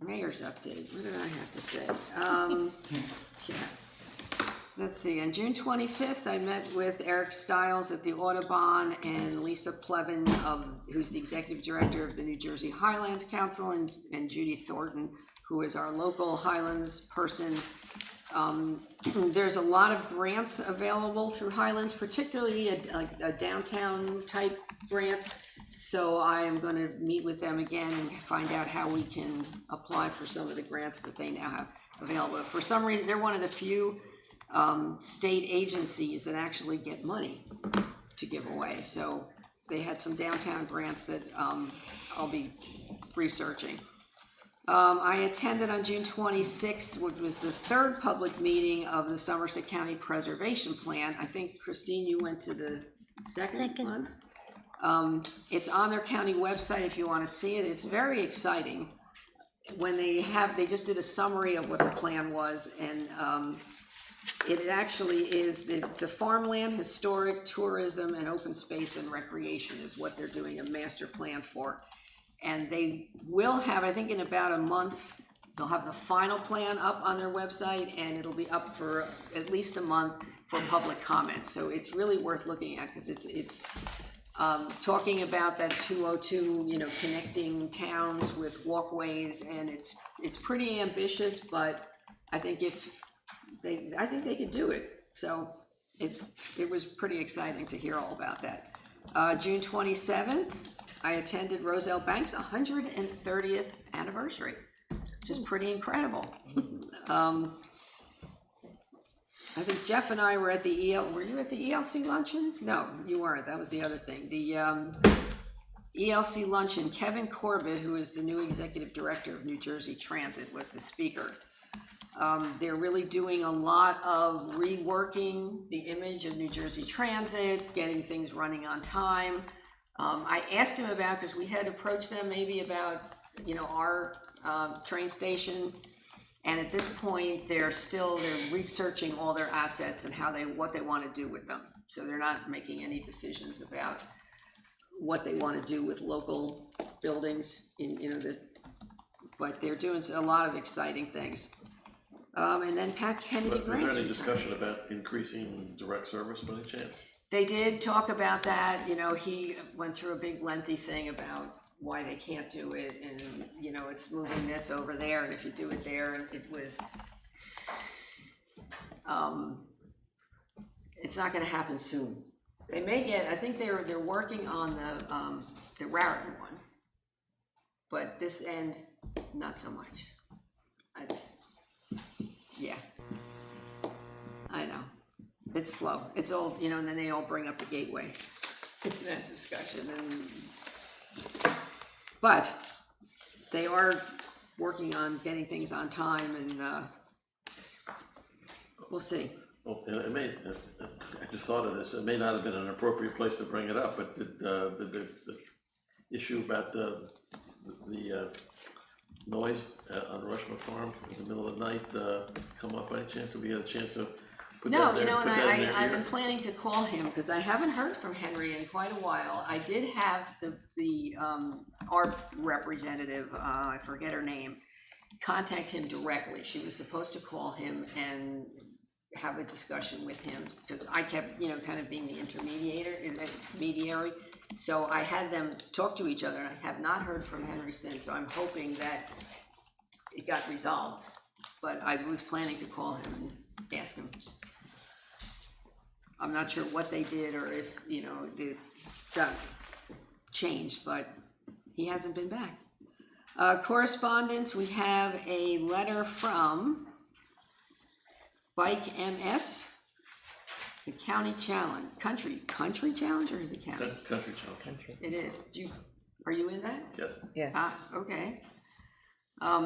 Mayor's update, what did I have to say? Yeah. Let's see, on June 25th, I met with Eric Stiles at the Audubon and Lisa Plevin, who's the executive director of the New Jersey Highlands Council, and Judy Thornton, who is our local Highlands person. There's a lot of grants available through Highlands, particularly a downtown type grant. So I am going to meet with them again and find out how we can apply for some of the grants that they now have available. For some reason, they're one of the few state agencies that actually get money to give away. So they had some downtown grants that I'll be researching. I attended on June 26th, which was the third public meeting of the Somerset County Preservation Plan. I think, Christine, you went to the second one? It's on their county website if you want to see it. It's very exciting. When they just did a summary of what the plan was, and it actually is, it's a farmland, historic, tourism, and open space and recreation is what they're doing a master plan for. And they will have, I think in about a month, they'll have the final plan up on their website, and it'll be up for at least a month for public comment. So it's really worth looking at, because it's talking about that 202, connecting towns with walkways, and it's pretty ambitious, but I think they could do it. So it was pretty exciting to hear all about that. June 27th, I attended Roselle Bank's 130th anniversary, which is pretty incredible. I think Jeff and I were at the were you at the ELC luncheon? No, you weren't, that was the other thing. The ELC luncheon, Kevin Corbett, who is the new executive director of New Jersey Transit, was the speaker. They're really doing a lot of reworking the image of New Jersey Transit, getting things running on time. I asked him about, because we had approached them maybe about, our train station. And at this point, they're researching all their assets and what they want to do with them. So they're not making any decisions about what they want to do with local buildings but they're doing a lot of exciting things. And then Pat Kennedy Grant. Was there any discussion about increasing direct service by any chance? They did talk about that. He went through a big lengthy thing about why they can't do it, and it's moving this over there, and if you do it there, and it was it's not going to happen soon. They may get, I think they're working on the Raritan one, but this end not so much. Yeah, I know, it's slow, it's all, and then they all bring up the gateway in that discussion, but they are working on getting things on time, and we'll see. Well, I just thought of this, it may not have been an appropriate place to bring it up, but did the issue about the noise on Rushmore Farm in the middle of the night come up by any chance? Did we get a chance to put that there? No, and I've been planning to call him, because I haven't heard from Henry in quite a while. I did have our representative, I forget her name, contact him directly. She was supposed to call him and have a discussion with him, because I kept, kind of being the intermediary. So I had them talk to each other, and I have not heard from Henry since, so I'm hoping that it got resolved. But I was planning to call him and ask him. I'm not sure what they did, or if, it got changed, but he hasn't been back. Correspondence, we have a letter from Bike MS. The county challenge, country challenge, or is it county? Country challenge. It is. Are you in that? Yes. Yeah. Ah, okay.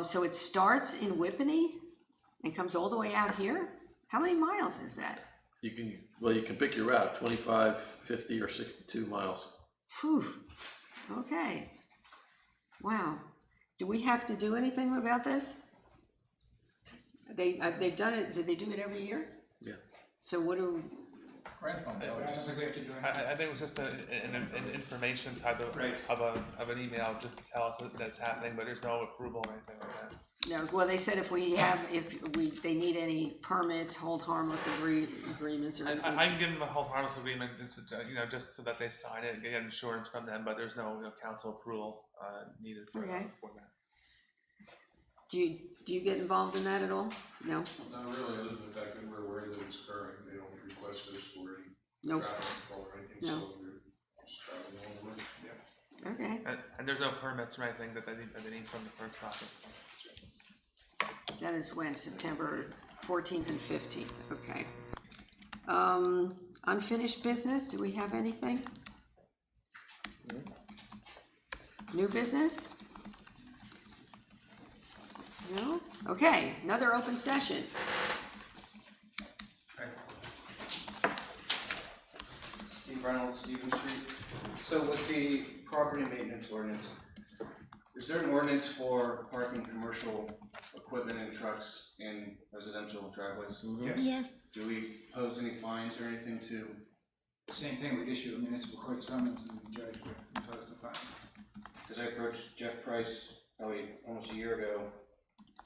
So it starts in Whippany and comes all the way out here? How many miles is that? You can pick your route, 25, 50, or 62 miles. Phew, okay. Wow. Do we have to do anything about this? They've done it, did they do it every year? Yeah. So what do, I think it was just an information type of an email just to tell us that it's happening, but there's no approval or anything like that. no, well, they said if they need any permits, hold harmless agreements or anything. I can give them a whole harmless agreement, just so that they sign it and get insurance from them, but there's no council approval needed for that. Do you get involved in that at all? No? Not really, other than the fact that we're aware that it's occurring, they don't request this for any Nope. traffic control or anything, No. so we're just traveling along the way. Yeah. Okay. And there's no permits or anything that they need from the clerk's office. That is when, September 14th and 15th, okay. Unfinished business, do we have anything? New business? No? Okay, another open session. Steve Reynolds, Stephen Street. So with the property maintenance ordinance, is there an ordinance for parking commercial equipment and trucks in residential driveways? Yes. Do we pose any fines or anything to? Same thing, we'd issue a municipal court summons and the judge would impose the fine. Because I approached Jeff Price probably almost a year ago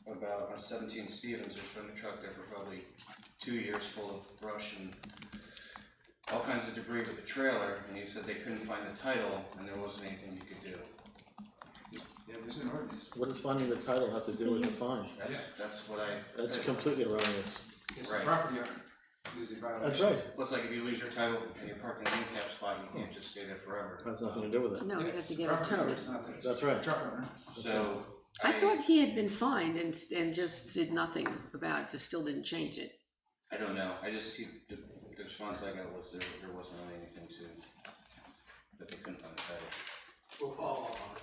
about on 17 Stevens, there's been a truck there for probably 2 years full of brush and all kinds of debris with the trailer, and he said they couldn't find the title and there wasn't anything you could do. Yeah, there's an ordinance. What does finding the title have to do with the fine? That's what I. That's completely erroneous. It's Right. the property owner who's in violation. That's right. Looks like if you lose your title and you're parking in a handicap spot, you can't just stay there forever. Has nothing to do with it. No, we'd have to get a Property tow. owner's not the That's right. truck owner. So. I thought he had been fined and just did nothing about it, just still didn't change it. I don't know, the response I got was there wasn't really anything that they couldn't find the title. We'll follow up on it.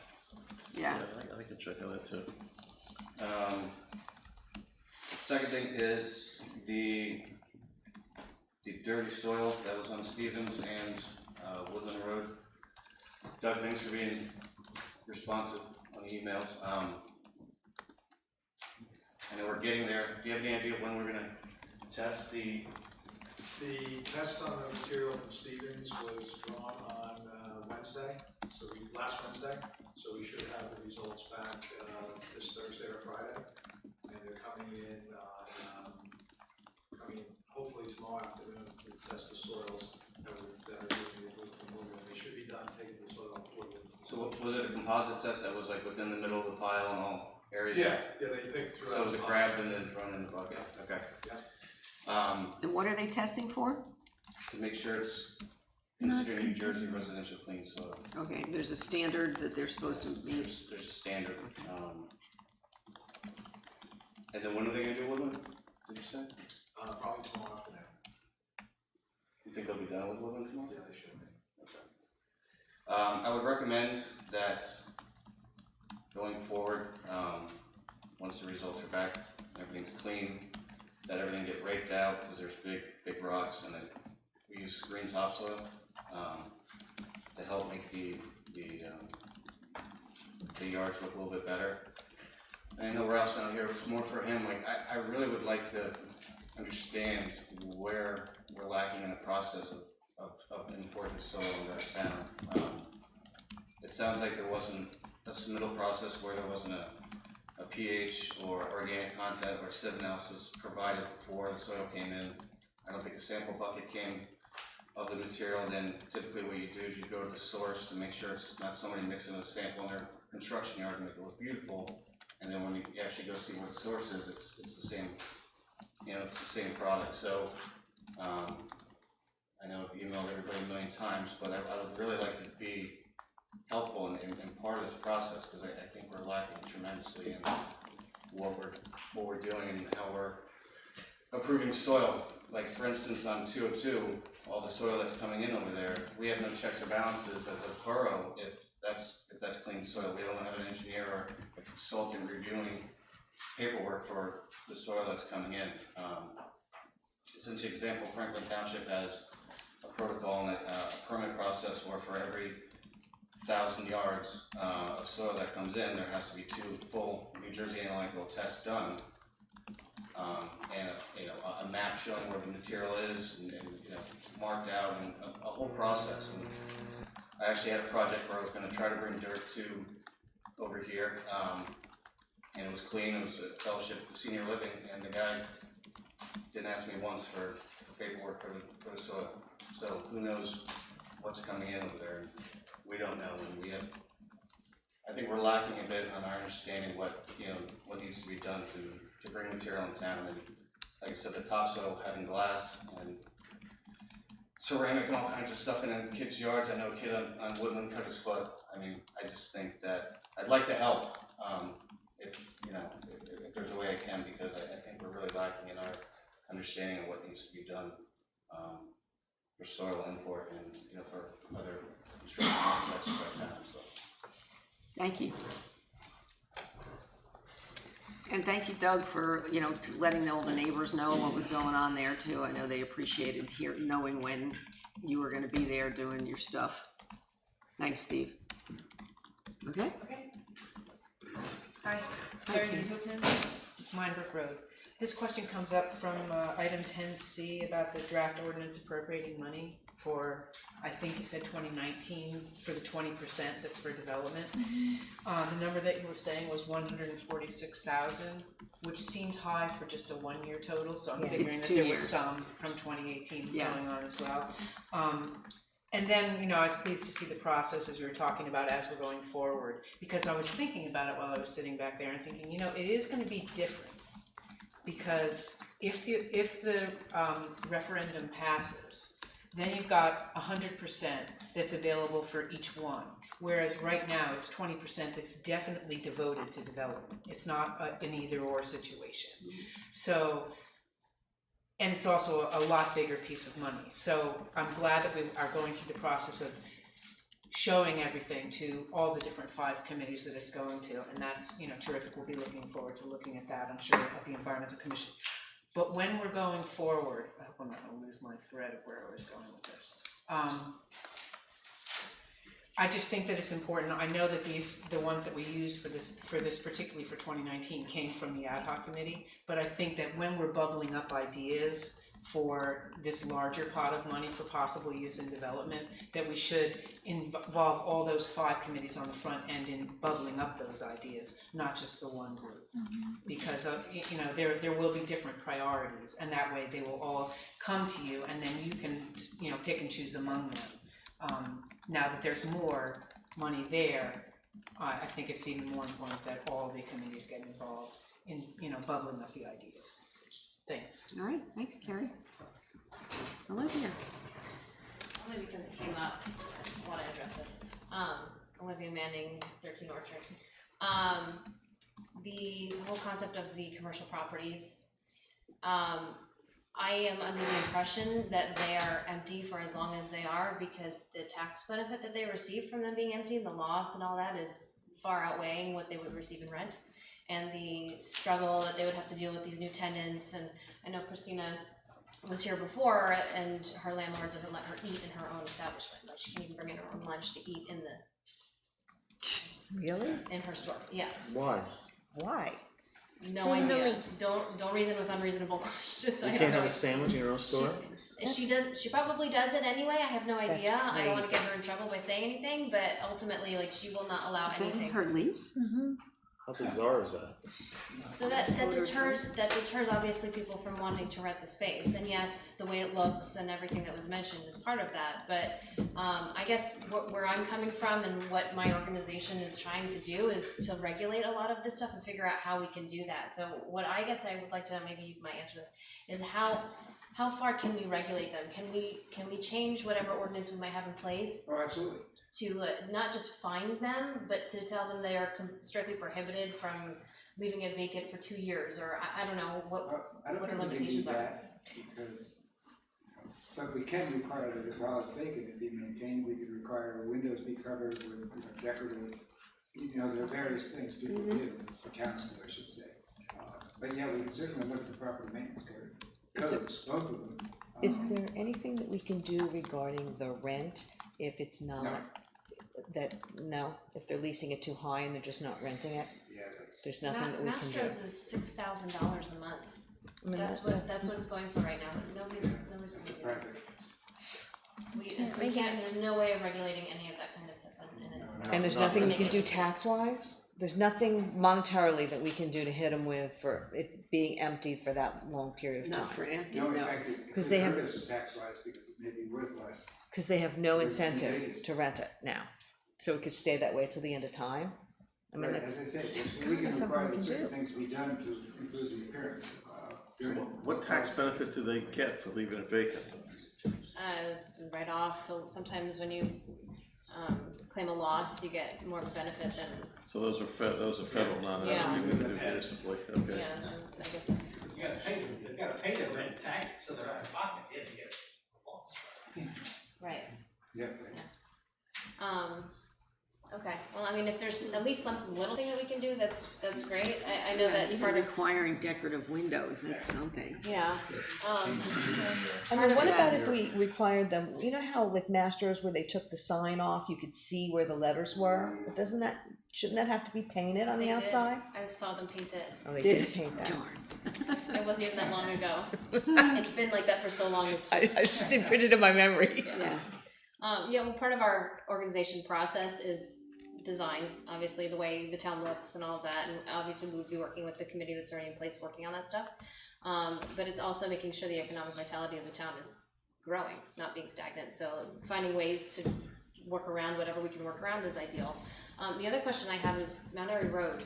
Yeah. I can check on that too. The second thing is the dirty soil that was on Stevens and Woodland Road. Doug, thanks for being responsive on the emails. I know we're getting there. Do you have any idea when we're gonna test the? The test on the material from Stevens was drawn on Wednesday, last Wednesday, so we should have the results back this Thursday or Friday, and they're coming in hopefully tomorrow afternoon to test the soils that are being removed from Woodland. They should be done taking the soil off Woodland. So was it a composite test that was like within the middle of the pile and all areas? Yeah, they picked through. So it was grabbed and then thrown in the bucket. Okay. Yeah. And what are they testing for? To make sure it's considered New Jersey residential clean soil. Okay, there's a standard that they're supposed to be. There's a standard. And then when are they gonna do Woodland, did you say? Probably tomorrow afternoon. You think they'll be done with Woodland tomorrow? Yeah, they should be. Okay. I would recommend that going forward, once the results are back, everything's clean, that everything get raked out, because there's big rocks, and then we use green topsoil, to help make the yards look a little bit better. And I know Ralph's not here, but it's more for him, like, I really would like to understand where we're lacking in the process of importing soil into our town. It sounds like there wasn't a submittal process where there wasn't a pH or organic content or sieve analysis provided before the soil came in. I don't think the sample bucket came of the material. Then typically what you do is you go to the source to make sure it's not somebody mixing a sample in their construction yard to make it look beautiful. And then when you actually go see where the source is, it's the same, it's the same product. So I know I've emailed everybody a million times, but I would really like to be helpful in part of this process, because I think we're lacking tremendously in what we're doing and how we're approving soil. like for instance, on 202, all the soil that's coming in over there, we have no checks or balances as a borough if that's clean soil. We don't have an engineer or a consultant reviewing paperwork for the soil that's coming in. Since the example, Franklin Township has a protocol and a permit process where for every 1,000 yards of soil that comes in, there has to be 2 full New Jersey analytical tests done, and a map showing where the material is, and marked out, and a whole process. And I actually had a project where I was going to try to bring dirt to over here, and it was clean. It was a fellowship senior living, and the guy didn't ask me once for paperwork for the soil. So who knows what's coming in over there? We don't know, and I think we're lacking a bit on our understanding what needs to be done to bring material in town. And like I said, the topsoil having glass and ceramic and all kinds of stuff in kids' yards. I know a kid on Woodland cut his foot. I mean, I just think that I'd like to help if there's a way I can, because I think we're really lacking in our understanding of what needs to be done for soil import and for other construction aspects of our town. So. Thank you. And thank you, Doug, for letting all the neighbors know what was going on there too. I know they appreciated knowing when you were going to be there doing your stuff. Thanks, Steve. Okay. Hi, Larry Hazelton, Minebrook Road. This question comes up from item 10C about the draft ordinance appropriating money for, I think you said 2019, for the 20% that's for development. The number that you were saying was 146,000, which seemed high for just a 1-year total, so I'm figuring that there was some from 2018 going on as well. And then, I was pleased to see the process as we were talking about as we're going forward, because I was thinking about it while I was sitting back there and thinking, it is going to be different, because if the referendum passes, then you've got 100% that's available for each one, whereas right now it's 20% that's definitely devoted to development. It's not an either-or situation. So, and it's also a lot bigger piece of money. So I'm glad that we are going through the process of showing everything to all the different 5 committees that it's going to, and that's terrific. We'll be looking forward to looking at that, I'm sure, at the Environmental Commission. But when we're going forward, I hope I'm not going to lose my thread of where I was going with this. I just think that it's important. I know that the ones that we used for this particularly for 2019 came from the ad hoc committee, but I think that when we're bubbling up ideas for this larger pot of money for possible use in development, that we should involve all those 5 committees on the front end in bubbling up those ideas, not just the one group. Because there will be different priorities, and that way they will all come to you, and then you can pick and choose among them. Now that there's more money there, I think it's even more important that all the committees get involved in bubbling up the ideas. Thanks. All right, thanks, Carrie. Olivia. Only because it came up, I want to address this. Olivia Manning, 13 Orchard. The whole concept of the commercial properties, I am under the impression that they are empty for as long as they are, because the tax benefit that they receive from them being empty and the loss and all that is far outweighing what they would receive in rent, and the struggle that they would have to deal with these new tenants. And I know Christina was here before, and her landlord doesn't let her eat in her own establishment. Like, she can't even bring in her own lunch to eat in her store. Yeah. Why? No idea. Don't reason with unreasonable questions. You can't have a sandwich in your own store? She probably does it anyway. I have no idea. That's I don't want to crazy. get her in trouble by saying anything, but ultimately, she will not allow Is that anything. in her lease? How bizarre is that? So that deters obviously people from wanting to rent the space. And yes, the way it looks and everything that was mentioned is part of that. But I guess where I'm coming from and what my organization is trying to do is to regulate a lot of this stuff and figure out how we can do that. So what I guess I would like to, maybe you might answer this, is how far can we regulate them? Can we change whatever ordinance we might have in place? Oh, absolutely. To not just fine them, but to tell them they are strictly prohibited from leaving it vacant for 2 years, or I don't know I don't what the think we can do limitations are. that, because, but we can require that while it's vacant, it be maintained, we can require windows be covered with, decorative, there are various things people do, for council, I should say. But yeah, we can certainly look at the property maintenance codes, both of them. Is there anything that we can do regarding the rent if it's not, if they're leasing it too high and they're just not renting it? Yeah, there's nothing that we can do. Mastro's is $6,000 a month. I mean, That's what it's going for right now, but nobody's gonna do that. We can't, there's no way of regulating any of that kind of stuff in it. And there's nothing we can do tax-wise? There's nothing monetarily that we can do to hit them with for it being empty for that long period of time? Not for empty, No, in no. fact, it Because could they have- hurt us tax-wise, because it may be worth less. Because they have no It's incentive related. to rent it now. So it could stay that way till the end of time? I mean, Right, it's, as I say, we kinda can something require we that can certain do. things be done to improve the appearance. What tax benefit do they get for leaving it vacant? Write off, sometimes when you, claim a loss, you get more of a benefit than, So those are federal, not Yeah. municipal, okay. yeah, I guess that's. They've gotta pay their rent taxes, so they're out of pocket, they have to get a loss. Right. Yeah. Okay, well, I mean, if there's at least some little thing that we can do, that's great. I know that Even part of, requiring decorative windows, that's something. yeah, I part mean, of what that- about if we required them, you know how with Masters where they took the sign off, you could see where the letters were? But shouldn't that have to be painted on the They did. outside? I saw them paint it. Oh, they did paint that. It wasn't even that long ago. It's been like that for so long, it's I just. just imprinted in my memory. Yeah. Yeah, well, part of our organization process is design, obviously, the way the town looks and all of that, and obviously we would be working with the committee that's already in place working on that stuff. But it's also making sure the economic vitality of the town is growing, not being stagnant, so finding ways to work around whatever we can work around is ideal. The other question I had was Mount Airy Road.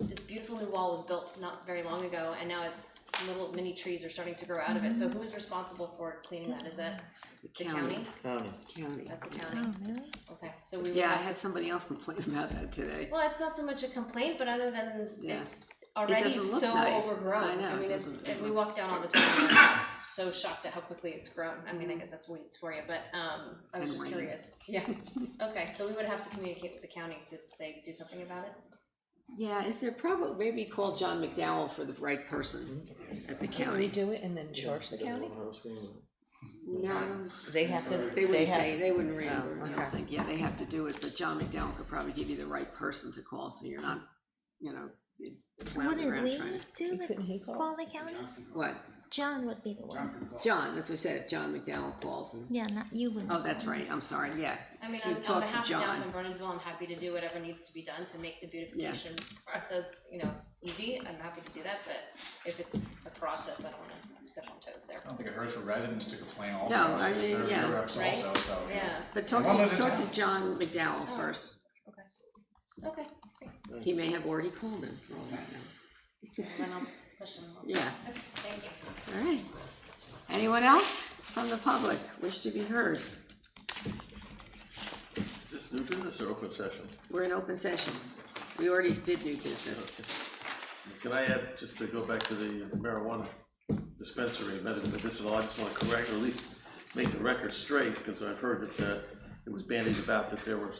This beautiful new wall was built not very long ago, and now it's little mini trees are starting to grow out of it. So who's responsible for cleaning that? Is that the county? County. That's the county. Okay, so we would Yeah, I have had to. somebody else complain about that today. Well, it's not so much a complaint, but other than Yeah. it's already doesn't look so nice. overgrown. I know, mean, it it's doesn't- we walk down all the time. And I'm just so shocked at how quickly it's grown. I mean, I guess that's weeds for you, but I was And just rain. curious. Yeah. Okay, so we would have to communicate with the county to say do something about it. Yeah, is there probably, maybe call John McDowell for the right person at the Can county. we do it and then charge the county? No, I don't. They have to, They wouldn't have- say, they wouldn't reimburse, I okay. don't think, yeah, they have to do it, but John McDowell could probably give you the right person to call, so you're not, floundering around trying to. do Couldn't he call? the county? What? John would be the one. John, that's what I said, John McDowell calls and, Yeah, not you wouldn't. oh, that's right, I'm sorry, yeah. I mean, You on talk to behalf of John. downtown Bernardsville, I'm happy to do whatever needs to be done to make the beautification process, easy. I'm happy to do that, but if it's a process, I don't wanna step on toes there. I don't think it hurts for residents to complain also. No, I mean, They're yeah. your reps Right? also, so. Yeah. But talk One lives to, in talk to town. John McDowell Oh. first, Okay, he may have already called him for all that now. well, then I'll push them. Yeah. Okay, thank you. All right. Anyone else from the public wish to be heard? Is this new business or open session? We're in open session. We already did new business. Can I add, just to go back to the marijuana dispensary, medicinal, I just wanna correct, or at least make the record straight, because I've heard that it was bandied about that there were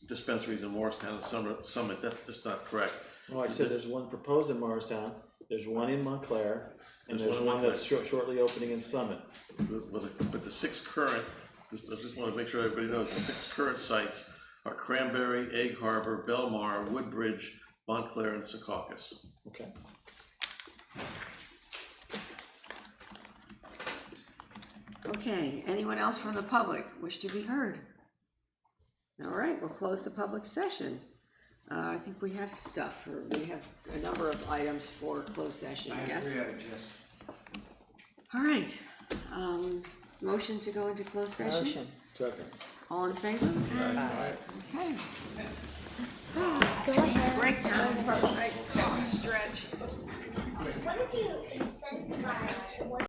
dispensaries in Morristown and Summit, that's just not correct. No, I said there's one proposed in Morristown, there's one in Montclair, and There's there's one in one that's shortly opening in Summit. But the six current, I just wanna make sure everybody knows, the six current sites are Cranberry, Egg Harbor, Belmar, Woodbridge, Montclair, and Secaucus. Okay. Okay, anyone else from the public wish to be heard? All right, we'll close the public session. I think we have stuff, we have a number of items for closed session, I have yes? 3 items, yes. All right, motion to go into closed session? Motion. Second. All in favor? Aye. Okay. Go ahead. Break time for a break. Stretch. What if you incentivize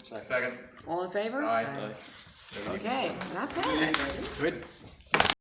Second. All in favor? Aye. Okay, not bad. Good.